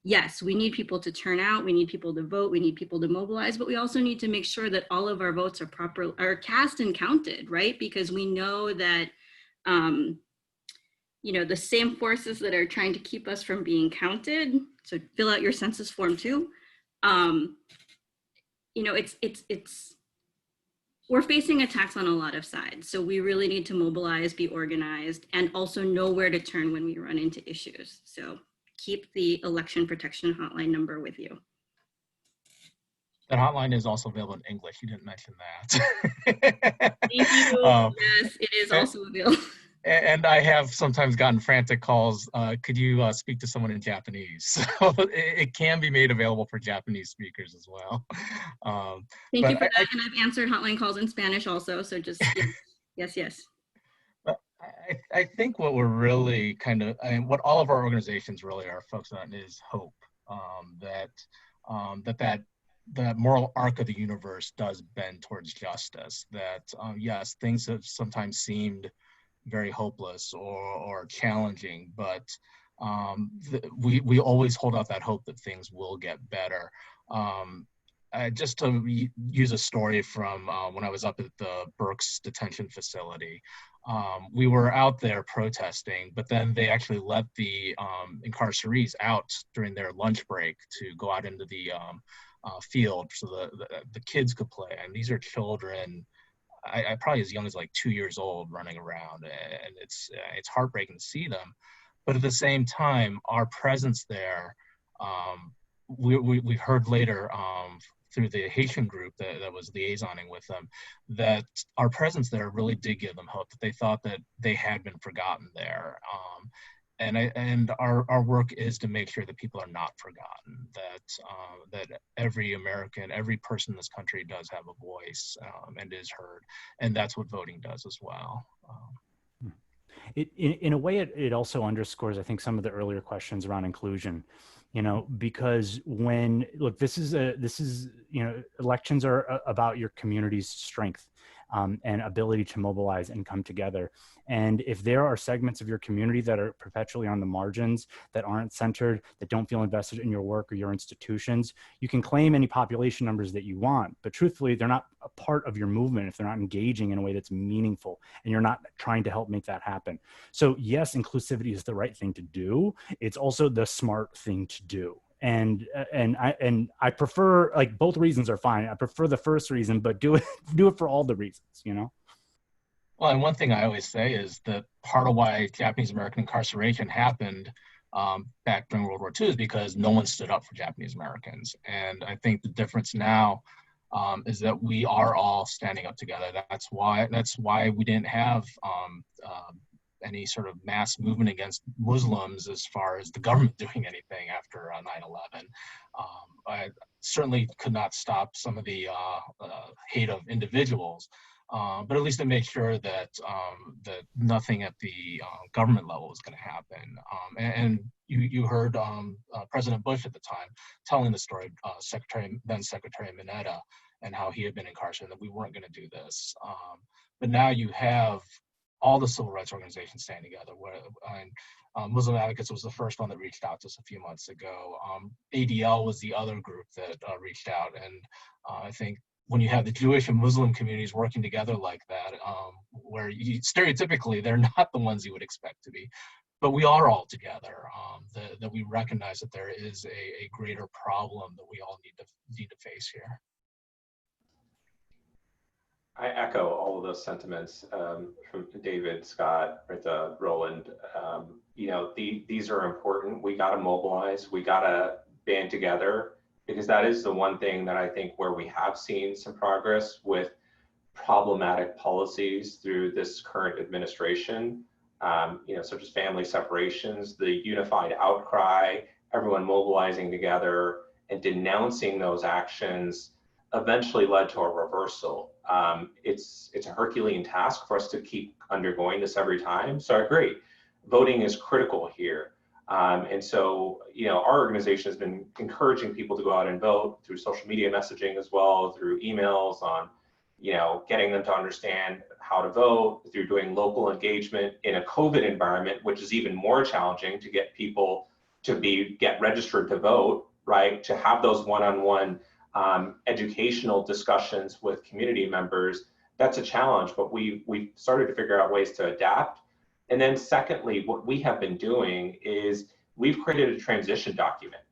yes, we need people to turn out, we need people to vote, we need people to mobilize, but we also need to make sure that all of our votes are cast and counted, right? Because we know that the same forces that are trying to keep us from being counted, so fill out your census form too, we're facing attacks on a lot of sides. So we really need to mobilize, be organized, and also know where to turn when we run into issues. So keep the election protection hotline number with you. That hotline is also available in English. You didn't mention that. Thank you. Yes, it is also available. And I have sometimes gotten frantic calls. Could you speak to someone in Japanese? So it can be made available for Japanese speakers as well. Thank you for that. And I've answered hotline calls in Spanish also. So just yes. I think what we're really what all of our organizations really are focused on is hope. That moral arc of the universe does bend towards justice. That yes, things have sometimes seemed very hopeless or challenging, but we always hold out that hope that things will get better. Just to use a story from when I was up at the Berks detention facility, we were out there protesting, but then they actually let the incarcerees out during their lunch break to go out into the field so the kids could play. And these are children, I probably as young as like 2 years old, running around, and it's heartbreaking to see them. But at the same time, our presence there, we heard later through the Haitian group that was liaisoning with them, that our presence there really did give them hope, that they thought that they had been forgotten there. And our work is to make sure that people are not forgotten, that every American, every person in this country does have a voice and is heard. And that's what voting does as well. In a way, it also underscores, I think, some of the earlier questions around inclusion, because elections are about your community's strength and ability to mobilize and come together. And if there are segments of your community that are perpetually on the margins, that aren't centered, that don't feel invested in your work or your institutions, you can claim any population numbers that you want, but truthfully, they're not a part of your movement if they're not engaging in a way that's meaningful and you're not trying to help make that happen. So yes, inclusivity is the right thing to do. It's also the smart thing to do. And I prefer, like, both reasons are fine. I prefer the first reason, but do it for all the reasons, Well, and one thing I always say is that part of why Japanese American incarceration happened back during World War II is because no one stood up for Japanese Americans. And I think the difference now is that we are all standing up together. That's why we didn't have any sort of mass movement against Muslims as far as the government doing anything after 9/11. I certainly could not stop some of the hate of individuals, but at least to make sure that that nothing at the government level was going to happen. And you heard President Bush at the time telling the story of then Secretary Mineta and how he had been incarcerated, that we weren't going to do this. But now you have all the civil rights organizations standing together. Muslim Advocates was the first one that reached out to us a few months ago. ADL was the other group that reached out. And I think when you have the Jewish and Muslim communities working together like that, where stereotypically they're not the ones you would expect to be, but we are all together, that we recognize that there is a greater problem that we all need to face here. I echo all of those sentiments from David, Scott, Rita, Roland. These are important. We got to mobilize. We got to band together, because that is the one thing that I think where we have seen some progress with problematic policies through this current administration, such as family separations, the unified outcry, everyone mobilizing together and denouncing those actions eventually led to a reversal. It's a Herculean task for us to keep undergoing this every time. So I agree, voting is critical here. And so, our organization has been encouraging people to go out and vote through social media messaging as well, through emails on, getting them to understand how to vote, through doing local engagement in a COVID environment, which is even more challenging to get people to get registered to vote, right? To have those one-on-one educational discussions with community members, that's a challenge, but we've started to figure out ways to adapt. And then secondly, what we have been doing is we've created a transition document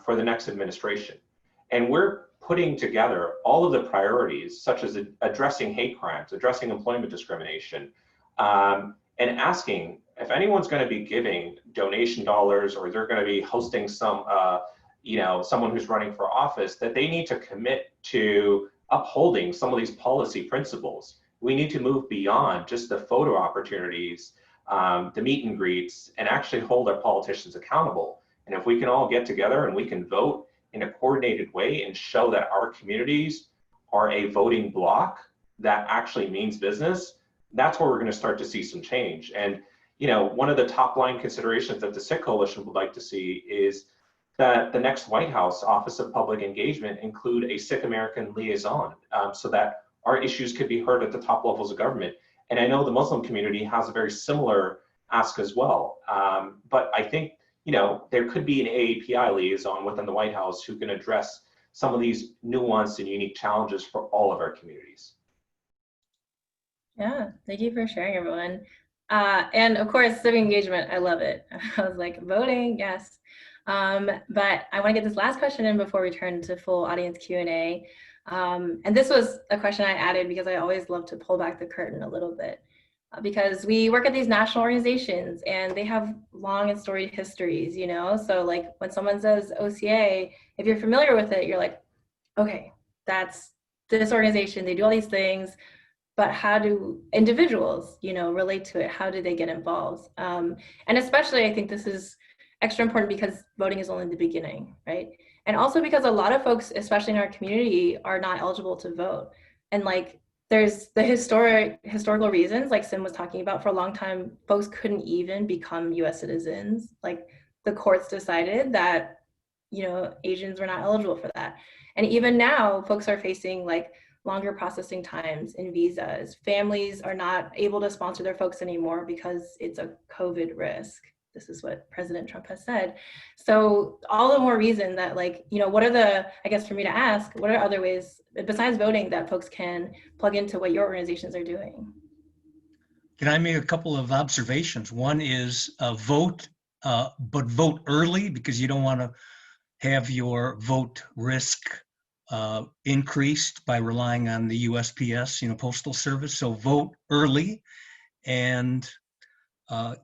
for the next administration. And we're putting together all of the priorities, such as addressing hate crimes, addressing employment discrimination, and asking if anyone's going to be giving donation dollars or they're going to be hosting some, someone who's running for office, that they need to commit to upholding some of these policy principles. We need to move beyond just the photo opportunities, the meet and greets, and actually hold our politicians accountable. And if we can all get together and we can vote in a coordinated way and show that our communities are a voting bloc that actually means business, that's where we're going to start to see some change. And one of the top line considerations that the SICK Coalition would like to see is that the next White House Office of Public Engagement include a Sikh American liaison, so that our issues could be heard at the top levels of government. And I know the Muslim community has a very similar ask as well. But I think, there could be an AAPI liaison within the White House who can address some of these nuanced and unique challenges for all of our communities. Yeah, thank you for sharing, everyone. And of course, civic engagement, I love it. I was like, voting, yes. But I want to get this last question in before we turn to full audience Q&A. And this was a question I added because I always love to pull back the curtain a little bit. Because we work at these national organizations and they have long and storied histories, So like when someone says OCA, if you're familiar with it, you're like, okay, that's this organization, they do all these things, but how do individuals, relate to it? How do they get involved? And especially, I think this is extra important because voting is only the beginning, right? And also because a lot of folks, especially in our community, are not eligible to vote. And like, there's the historical reasons, like Sim was talking about. For a long time, folks couldn't even become US citizens. Like the courts decided that, Asians were not eligible for that. And even now, folks are facing like longer processing times in visas. Families are not able to sponsor their folks anymore because it's a COVID risk. This is what President Trump has said. So all the more reason that what are I guess for me to ask, what are other ways besides voting that folks can plug into what your organizations are doing? Can I make a couple of observations? One is vote, but vote early, because you don't want to have your vote risk increased by relying on the USPS, Postal Service. So vote early. And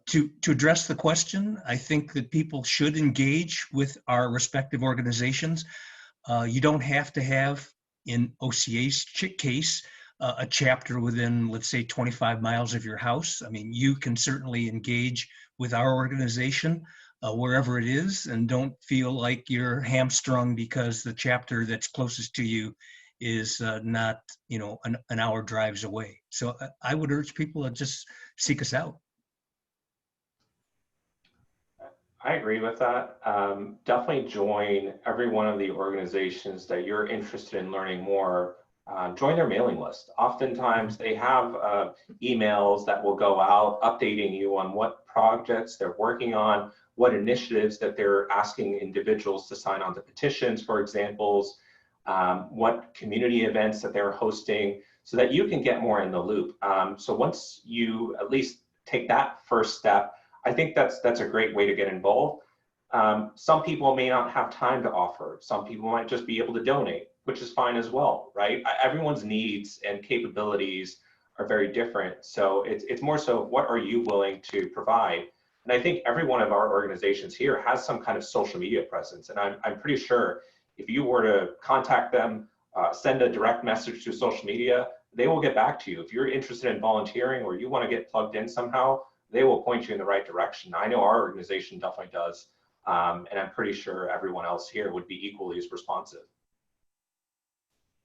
to address the question, I think that people should engage with our respective organizations. You don't have to have, in OCA's case, a chapter within, let's say, 25 miles of your house. I mean, you can certainly engage with our organization wherever it is, and don't feel like you're hamstrung because the chapter that's closest to you is not, an hour drives away. So I would urge people to just seek us out. I agree with that. Definitely join every one of the organizations that you're interested in learning more. Join their mailing list. Oftentimes they have emails that will go out updating you on what projects they're working on, what initiatives that they're asking individuals to sign on to petitions, for examples, what community events that they're hosting, so that you can get more in the loop. So once you at least take that first step, I think that's a great way to get involved. Some people may not have time to offer. Some people might just be able to donate, which is fine as well, right? Everyone's needs and capabilities are very different. So it's more so, what are you willing to provide? And I think every one of our organizations here has some kind of social media presence. And I'm pretty sure if you were to contact them, send a direct message through social media, they will get back to you. If you're interested in volunteering or you want to get plugged in somehow, they will point you in the right direction. I know our organization definitely does. And I'm pretty sure everyone else here would be equally as responsive.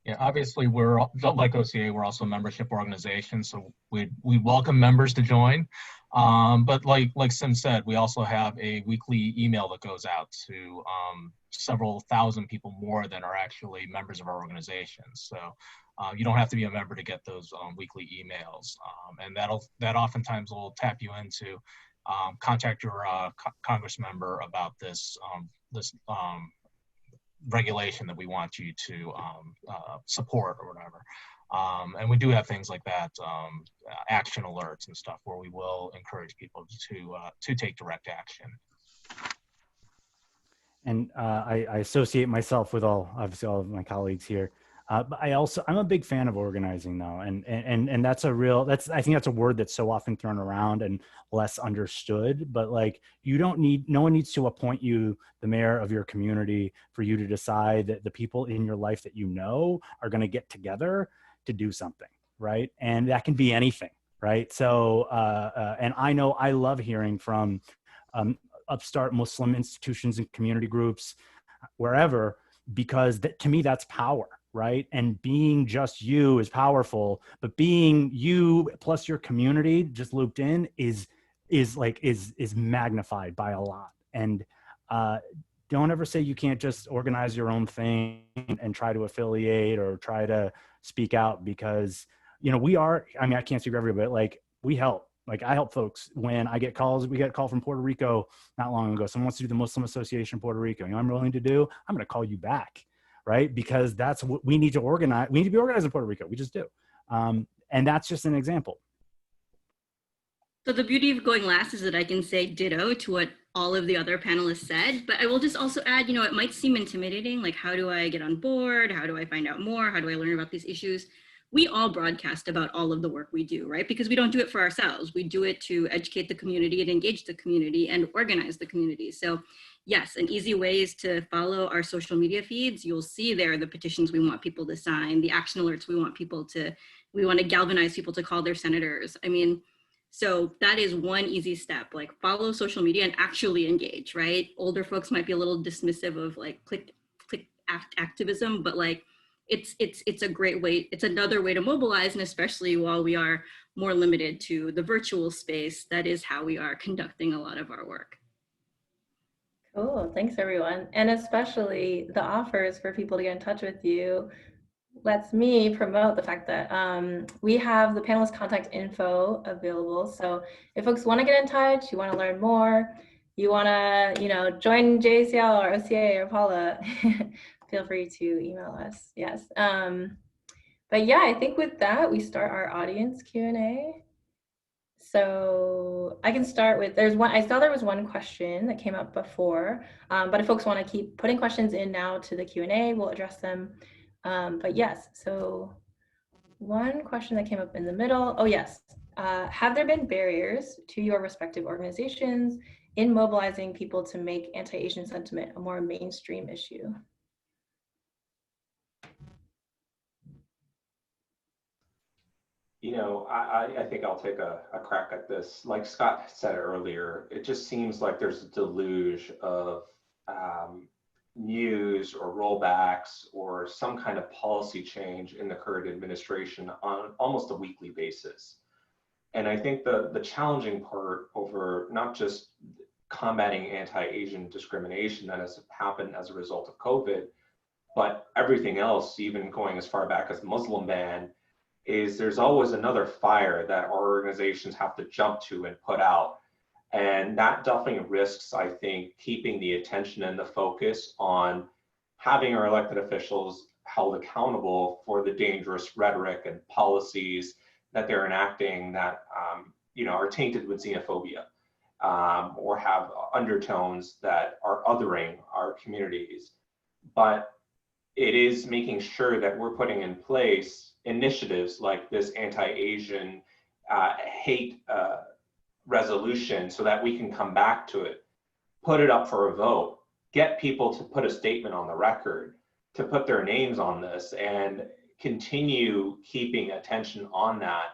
Yeah, obviously we're like OCA, we're also a membership organization, so we welcome members to join. But like Sim said, we also have a weekly email that goes out to several thousand people more than are actually members of our organization. So you don't have to be a member to get those weekly emails, and that oftentimes will tap you into contact your Congress member about this regulation that we want you to support or whatever. And we do have things like that, action alerts and stuff, where we will encourage people to take direct action. And I associate myself with obviously all of my colleagues here. But I'm a big fan of organizing though. And I think that's a word that's so often thrown around and less understood, but like, no one needs to appoint you the mayor of your community for you to decide that the people in your life that you know are going to get together to do something, right? And that can be anything, right? So, and I know I love hearing from upstart Muslim institutions and community groups, wherever, because to me, that's power. Right. And being just you is powerful, but being you plus your community just looped in is magnified by a lot. And don't ever say you can't just organize your own thing and try to affiliate or try to speak out, because, I can't speak for everybody, but like we help. Like I help folks when I get calls. We got a call from Puerto Rico not long ago. Someone wants to do the Muslim Association of Puerto Rico. I'm willing to do. I'm going to call you back. Right? Because that's what we need to organize. We need to be organized in Puerto Rico. We just do. And that's just an example. So the beauty of going last is that I can say ditto to what all of the other panelists said, but I will just also add, it might seem intimidating. Like, how do I get on board? How do I find out more? How do I learn about these issues? We all broadcast about all of the work we do, right? Because we don't do it for ourselves. We do it to educate the community and engage the community and organize the community. So yes, an easy way is to follow our social media feeds. You'll see there the petitions we want people to sign, the action alerts we want to galvanize people to call their senators. So that is one easy step, like follow social media and actually engage, right? Older folks might be a little dismissive of like click activism, but like it's a great way. It's another way to mobilize, and especially while we are more limited to the virtual space, that is how we are conducting a lot of our work. Cool, thanks everyone. And especially the offers for people to get in touch with you lets me promote the fact that we have the panelist contact info available. So if folks want to get in touch, you want to learn more, you want to, join JCL or OCA or Paula, feel free to email us. Yes. But yeah, I think with that, we start our audience Q&A. So I can start with, I saw there was one question that came up before, but if folks want to keep putting questions in now to the Q&A, we'll address them. But yes, so one question that came up in the middle. Oh yes, have there been barriers to your respective organizations in mobilizing people to make anti-Asian sentiment a more mainstream issue? I think I'll take a crack at this. Like Scott said earlier, it just seems like there's a deluge of news or rollbacks or some kind of policy change in the current administration on almost a weekly basis. And I think the challenging part over not just combating anti-Asian discrimination that has happened as a result of COVID, but everything else, even going as far back as the Muslim ban, is there's always another fire that our organizations have to jump to and put out. And that definitely risks, I think, keeping the attention and the focus on having our elected officials held accountable for the dangerous rhetoric and policies that they're enacting that are tainted with xenophobia or have undertones that are othering our communities. But it is making sure that we're putting in place initiatives like this anti-Asian hate resolution so that we can come back to it, put it up for a vote, get people to put a statement on the record, to put their names on this, and continue keeping attention on that.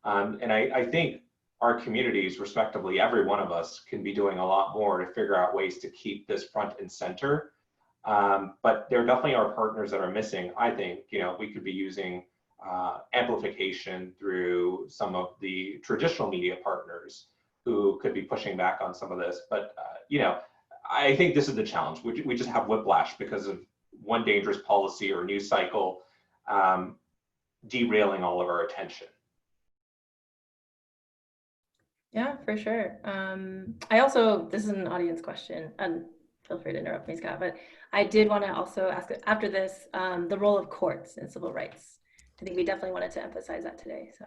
And I think our communities, respectively, every one of us can be doing a lot more to figure out ways to keep this front and center But there definitely are partners that are missing. I think, we could be using amplification through some of the traditional media partners who could be pushing back on some of this. But, I think this is the challenge. We just have whiplash because of one dangerous policy or news cycle derailing all of our attention. Yeah, for sure. I also, this is an audience question, and feel free to interrupt me, Scott, but I did want to also ask after this, the role of courts in civil rights. I think we definitely wanted to emphasize that today. So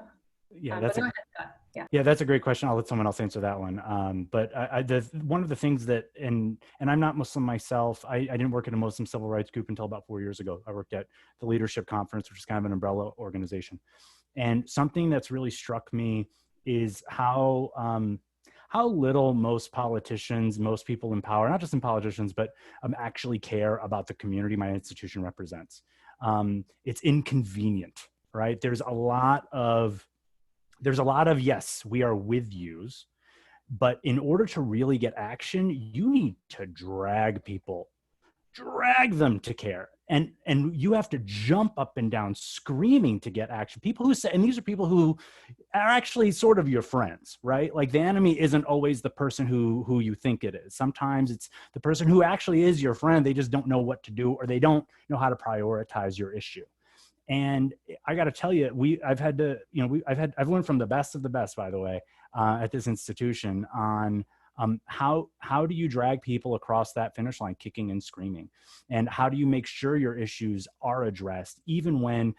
yeah, but go ahead, Scott. Yeah, that's a great question. I'll let someone else answer that one. But one of the things that, and I'm not Muslim myself, I didn't work at a Muslim civil rights group until about 4 years ago. I worked at the Leadership Conference, which is kind of an umbrella organization. And something that's really struck me is how little most politicians, most people in power, not just in politicians, but actually care about the community my institution represents. It's inconvenient, right? There's a lot of, yes, we are with yous, but in order to really get action, you need to drag them to care. And you have to jump up and down screaming to get action. People who say, and these are people who are actually sort of your friends, right? Like the enemy isn't always the person who you think it is. Sometimes it's the person who actually is your friend. They just don't know what to do, or they don't know how to prioritize your issue. And I got to tell you, I've learned from the best of the best, by the way, at this institution on how do you drag people across that finish line kicking and screaming? And how do you make sure your issues are addressed, even when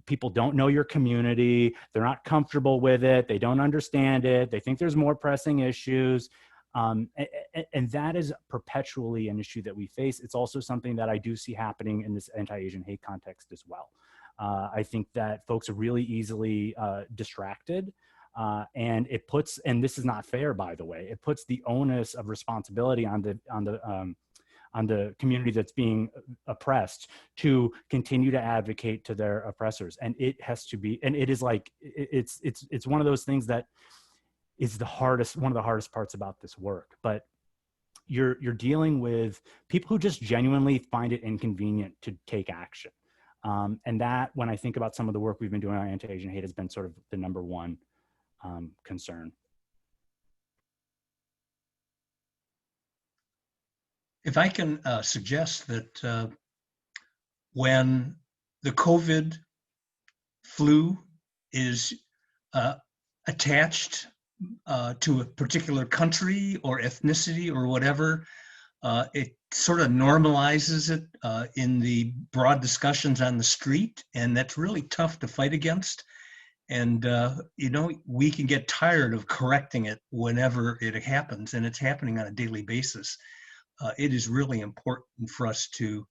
people don't know your community, they're not comfortable with it, they don't understand it, they think there's more pressing issues. And that is perpetually an issue that we face. It's also something that I do see happening in this anti-Asian hate context as well. I think that folks are really easily distracted. And it puts, and this is not fair, by the way, it puts the onus of responsibility on the community that's being oppressed to continue to advocate to their oppressors. And it has to be, and it is like, it's one of those things that is one of the hardest parts about this work. But you're dealing with people who just genuinely find it inconvenient to take action. And that, when I think about some of the work we've been doing on anti-Asian hate, has been sort of the number one concern. If I can suggest that when the COVID flu is attached to a particular country or ethnicity or whatever, it sort of normalizes it in the broad discussions on the street, and that's really tough to fight against. And, we can get tired of correcting it whenever it happens, and it's happening on a daily basis. It is really important for us to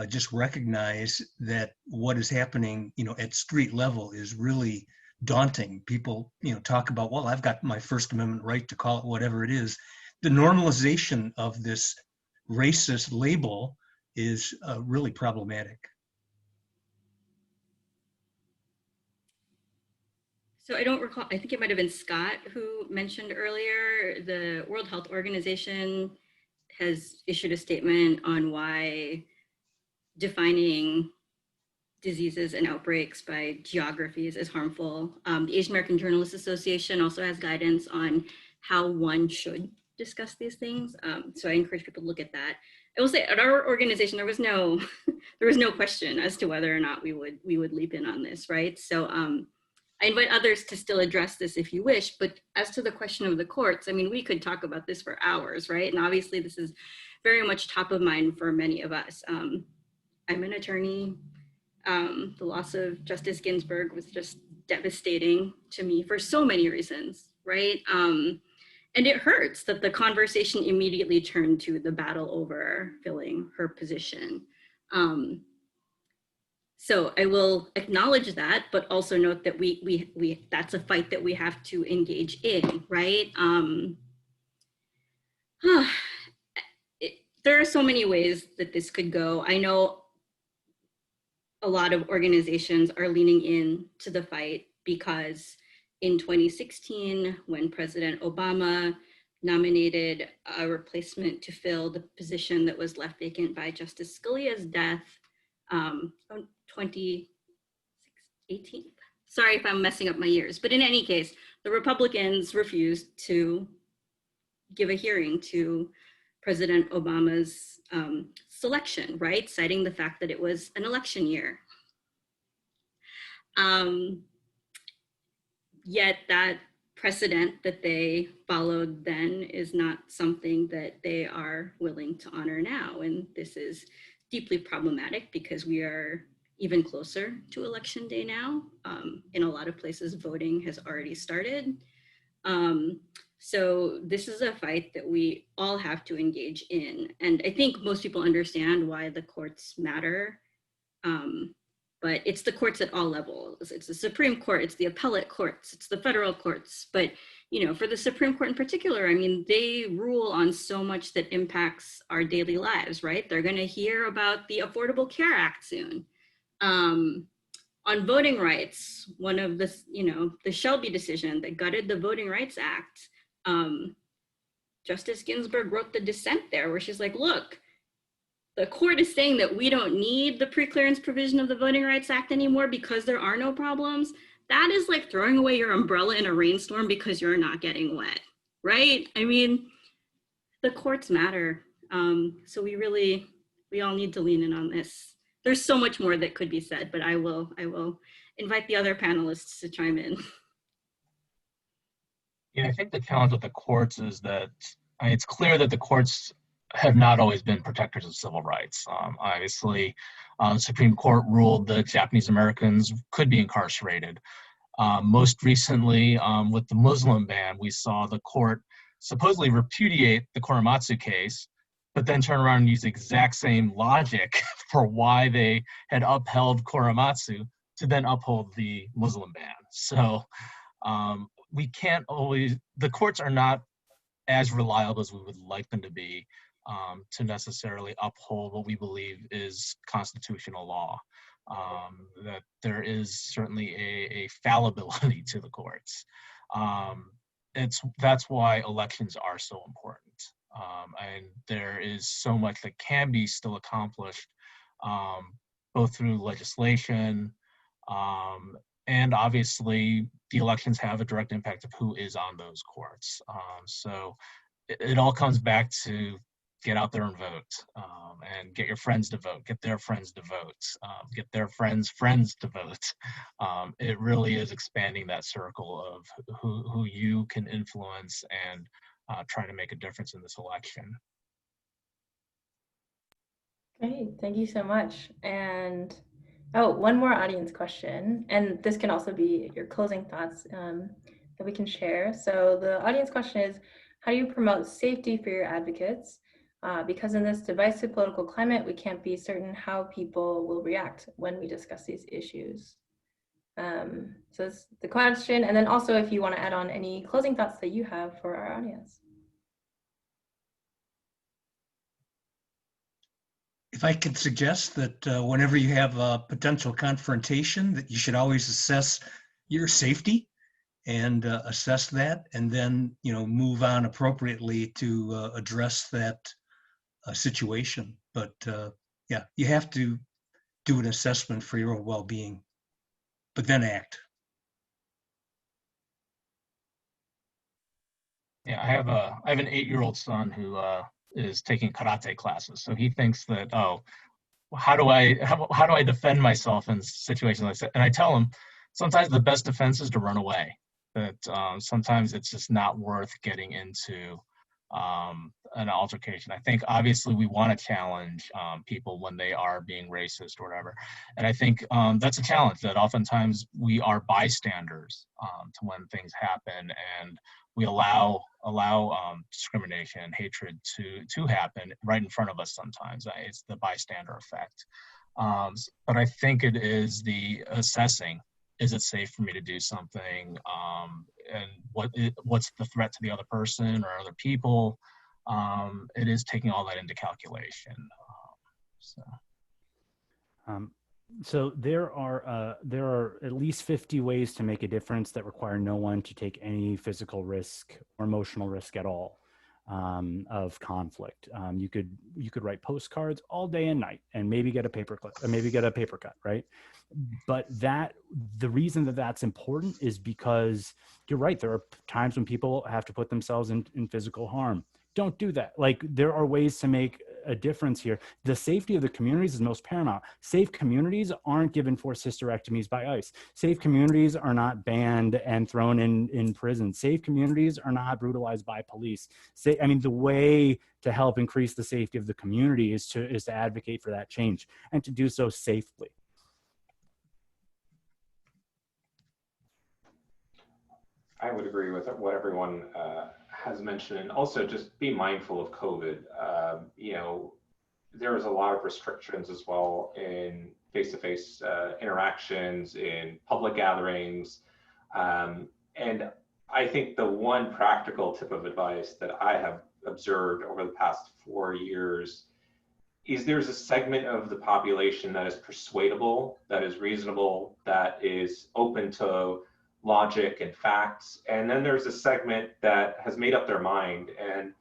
just recognize that what is happening, at street level is really daunting. People, talk about, well, I've got my First Amendment right to call it whatever it is. The normalization of this racist label is really problematic. So I don't recall, I think it might have been Scott who mentioned earlier, the World Health Organization has issued a statement on why defining diseases and outbreaks by geographies is harmful. The Asian American Journalists Association also has guidance on how one should discuss these things. So I encourage people to look at that. I will say at our organization, there was no question as to whether or not we would leap in on this, right? So I invite others to still address this if you wish, but as to the question of the courts, I mean, we could talk about this for hours, right? And obviously this is very much top of mind for many of us. I'm an attorney. The loss of Justice Ginsburg was just devastating to me for so many reasons, right? And it hurts that the conversation immediately turned to the battle over filling her position. So I will acknowledge that, but also note that we that's a fight that we have to engage in, right? There are so many ways that this could go. I know a lot of organizations are leaning in to the fight because in 2016, when President Obama nominated a replacement to fill the position that was left vacant by Justice Scalia's death, 2018. Sorry if I'm messing up my years, but in any case, the Republicans refused to give a hearing to President Obama's selection, right? Citing the fact that it was an election year. Yet that precedent that they followed then is not something that they are willing to honor now. And this is deeply problematic because we are even closer to election day now. In a lot of places, voting has already started. So this is a fight that we all have to engage in. And I think most people understand why the courts matter. But it's the courts at all levels. It's the Supreme Court, it's the appellate courts, it's the federal courts. But, you know, for the Supreme Court in particular, I mean, they rule on so much that impacts our daily lives, right? They're gonna hear about the Affordable Care Act soon. On voting rights, one of the, you know, the Shelby decision that gutted the Voting Rights Act, Justice Ginsburg wrote the dissent there where she's like, look, the court is saying that we don't need the preclearance provision of the Voting Rights Act anymore because there are no problems. That is like throwing away your umbrella in a rainstorm because you're not getting wet, right? I mean, the courts matter. So we all need to lean in on this. There's so much more that could be said, but I will invite the other panelists to chime in. Yeah, I think the challenge with the courts is that it's clear that the courts have not always been protectors of civil rights. Obviously, the Supreme Court ruled that Japanese Americans could be incarcerated. Most recently, with the Muslim ban, we saw the court supposedly repudiate the Korematsu case, but then turn around and use the exact same logic for why they had upheld Korematsu to then uphold the Muslim ban. So we can't always, the courts are not as reliable as we would like them to be to necessarily uphold what we believe is constitutional law. That there is certainly a fallibility to the courts. That's why elections are so important. And there is so much that can be still accomplished, both through legislation, and obviously the elections have a direct impact of who is on those courts. So it all comes back to get out there and vote, and get your friends to vote, get their friends to vote, get their friends' friends to vote. It really is expanding that circle of who you can influence and try to make a difference in this election. Great, thank you so much. And one more audience question, and this can also be your closing thoughts that we can share. So the audience question is, how do you promote safety for your advocates? Because in this divisive political climate, we can't be certain how people will react when we discuss these issues. So that's the question. And then also if you want to add on any closing thoughts that you have for our audience. If I could suggest that whenever you have a potential confrontation, that you should always assess your safety and assess that, and then move on appropriately to address that situation. But yeah, you have to do an assessment for your own well-being, but then act. Yeah, I have an 8-year-old son who is taking karate classes. So he thinks that, oh, how do I defend myself in situations like that? And I tell him, sometimes the best defense is to run away. That sometimes it's just not worth getting into an altercation. I think obviously we want to challenge people when they are being racist or whatever. And I think that's a challenge, that oftentimes we are bystanders to when things happen, and we allow discrimination and hatred to happen right in front of us sometimes. It's the bystander effect. But I think it is the assessing, is it safe for me to do something? And what's the threat to the other person or other people? It is taking all that into calculation. So there are at least 50 ways to make a difference that require no one to take any physical risk or emotional risk at all. of conflict. You could write postcards all day and night and maybe get a paper clip, or maybe get a paper cut, right? But the reason that that's important is because you're right. There are times when people have to put themselves in physical harm. Don't do that. Like, there are ways to make a difference here. The safety of the communities is most paramount. Safe communities aren't given forced hysterectomies by ICE. Safe communities are not banned and thrown in prison. Safe communities are not brutalized by police. I mean, the way to help increase the safety of the community is to advocate for that change, and to do so safely. I would agree with what everyone has mentioned, and also just be mindful of COVID. You know, there is a lot of restrictions as well in face-to-face interactions, in public gatherings. And I think the one practical tip of advice that I have observed over the past 4 years is there's a segment of the population that is persuadable, that is reasonable, that is open to logic and facts. And then there's a segment that has made up their mind and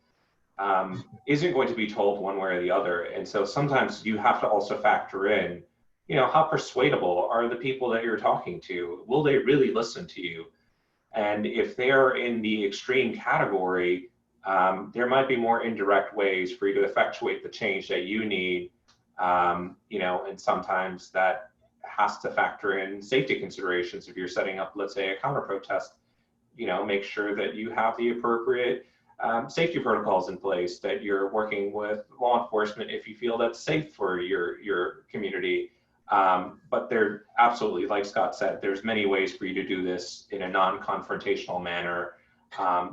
isn't going to be told one way or the other. And so sometimes you have to also factor in, you know, how persuadable are the people that you're talking to? Will they really listen to you? And if they're in the extreme category, there might be more indirect ways for you to effectuate the change that you need, you know, and sometimes that has to factor in safety considerations. If you're setting up, let's say, a counter protest, you know, make sure that you have the appropriate safety protocols in place, that you're working with law enforcement if you feel that's safe for your community. But there absolutely, like Scott said, there's many ways for you to do this in a non-confrontational manner,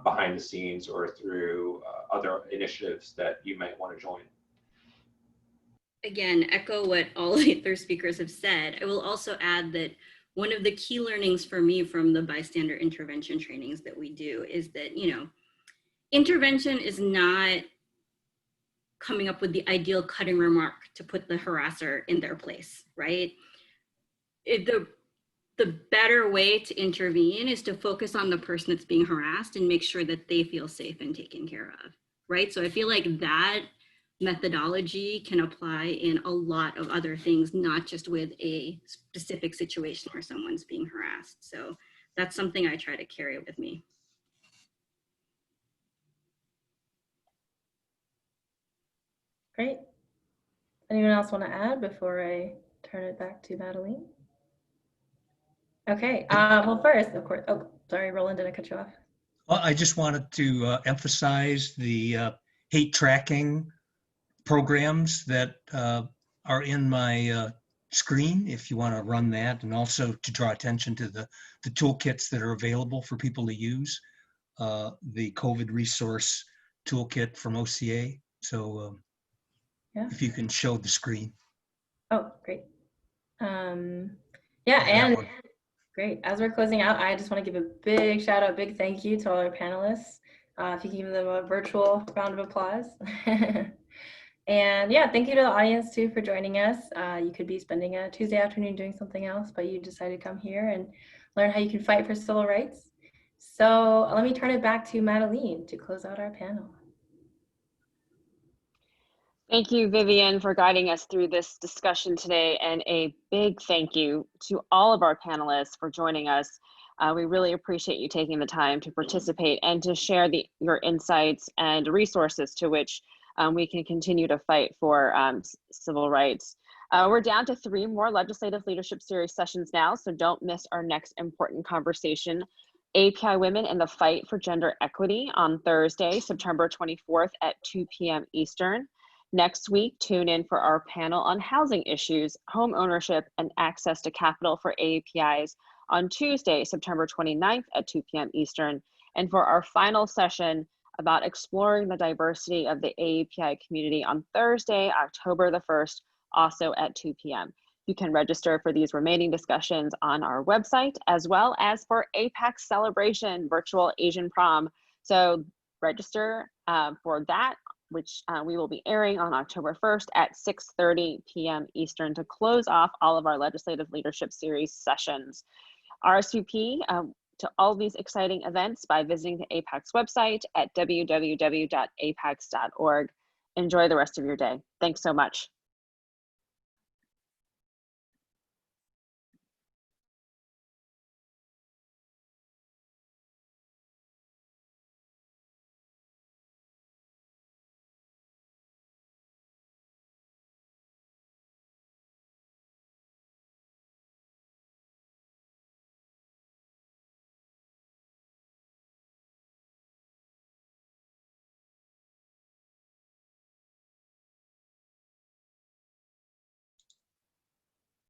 behind the scenes or through other initiatives that you might want to join. Again, echo what all the other speakers have said. I will also add that one of the key learnings for me from the bystander intervention trainings that we do is that, you know, intervention is not coming up with the ideal cutting remark to put the harasser in their place, right? The better way to intervene is to focus on the person that's being harassed and make sure that they feel safe and taken care of, right? So I feel like that methodology can apply in a lot of other things, not just with a specific situation where someone's being harassed. So that's something I try to carry with me. Great. Anyone else want to add before I turn it back to Madeline? Okay, well, first, of course, oh, sorry, Roland, did I cut you off? Well, I just wanted to emphasize the hate tracking programs that are in my screen, if you want to run that, and also to draw attention to the toolkits that are available for people to use, the COVID resource toolkit from OCA. So yeah, if you can show the screen. Oh, great. Yeah, and great. As we're closing out, I just want to give a big shout out, big thank you to all our panelists. If you can give them a virtual round of applause. And yeah, thank you to the audience too for joining us. You could be spending a Tuesday afternoon doing something else, but you decided to come here and learn how you can fight for civil rights. So let me turn it back to Madeline to close out our panel. Thank you, Vivian, for guiding us through this discussion today, and a big thank you to all of our panelists for joining us. We really appreciate you taking the time to participate and to share your insights and resources to which we can continue to fight for civil rights. We're down to 3 more Legislative Leadership Series sessions now, so don't miss our next important conversation, API Women in the Fight for Gender Equity, on Thursday, September 24th at 2 p.m. Eastern. Next week, tune in for our panel on housing issues, home ownership, and access to capital for AAPIs on Tuesday, September 29th at 2 p.m. Eastern. And for our final session about exploring the diversity of the AAPI community on Thursday, October the 1st, also at 2 p.m. You can register for these remaining discussions on our website, as well as for APAC's Celebration Virtual Asian Prom. So register for that, which we will be airing on October 1st at 6:30 p.m. Eastern to close off all of our Legislative Leadership Series sessions. RSVP to all these exciting events by visiting the APACS website at www.apacs.org. Enjoy the rest of your day. Thanks so much.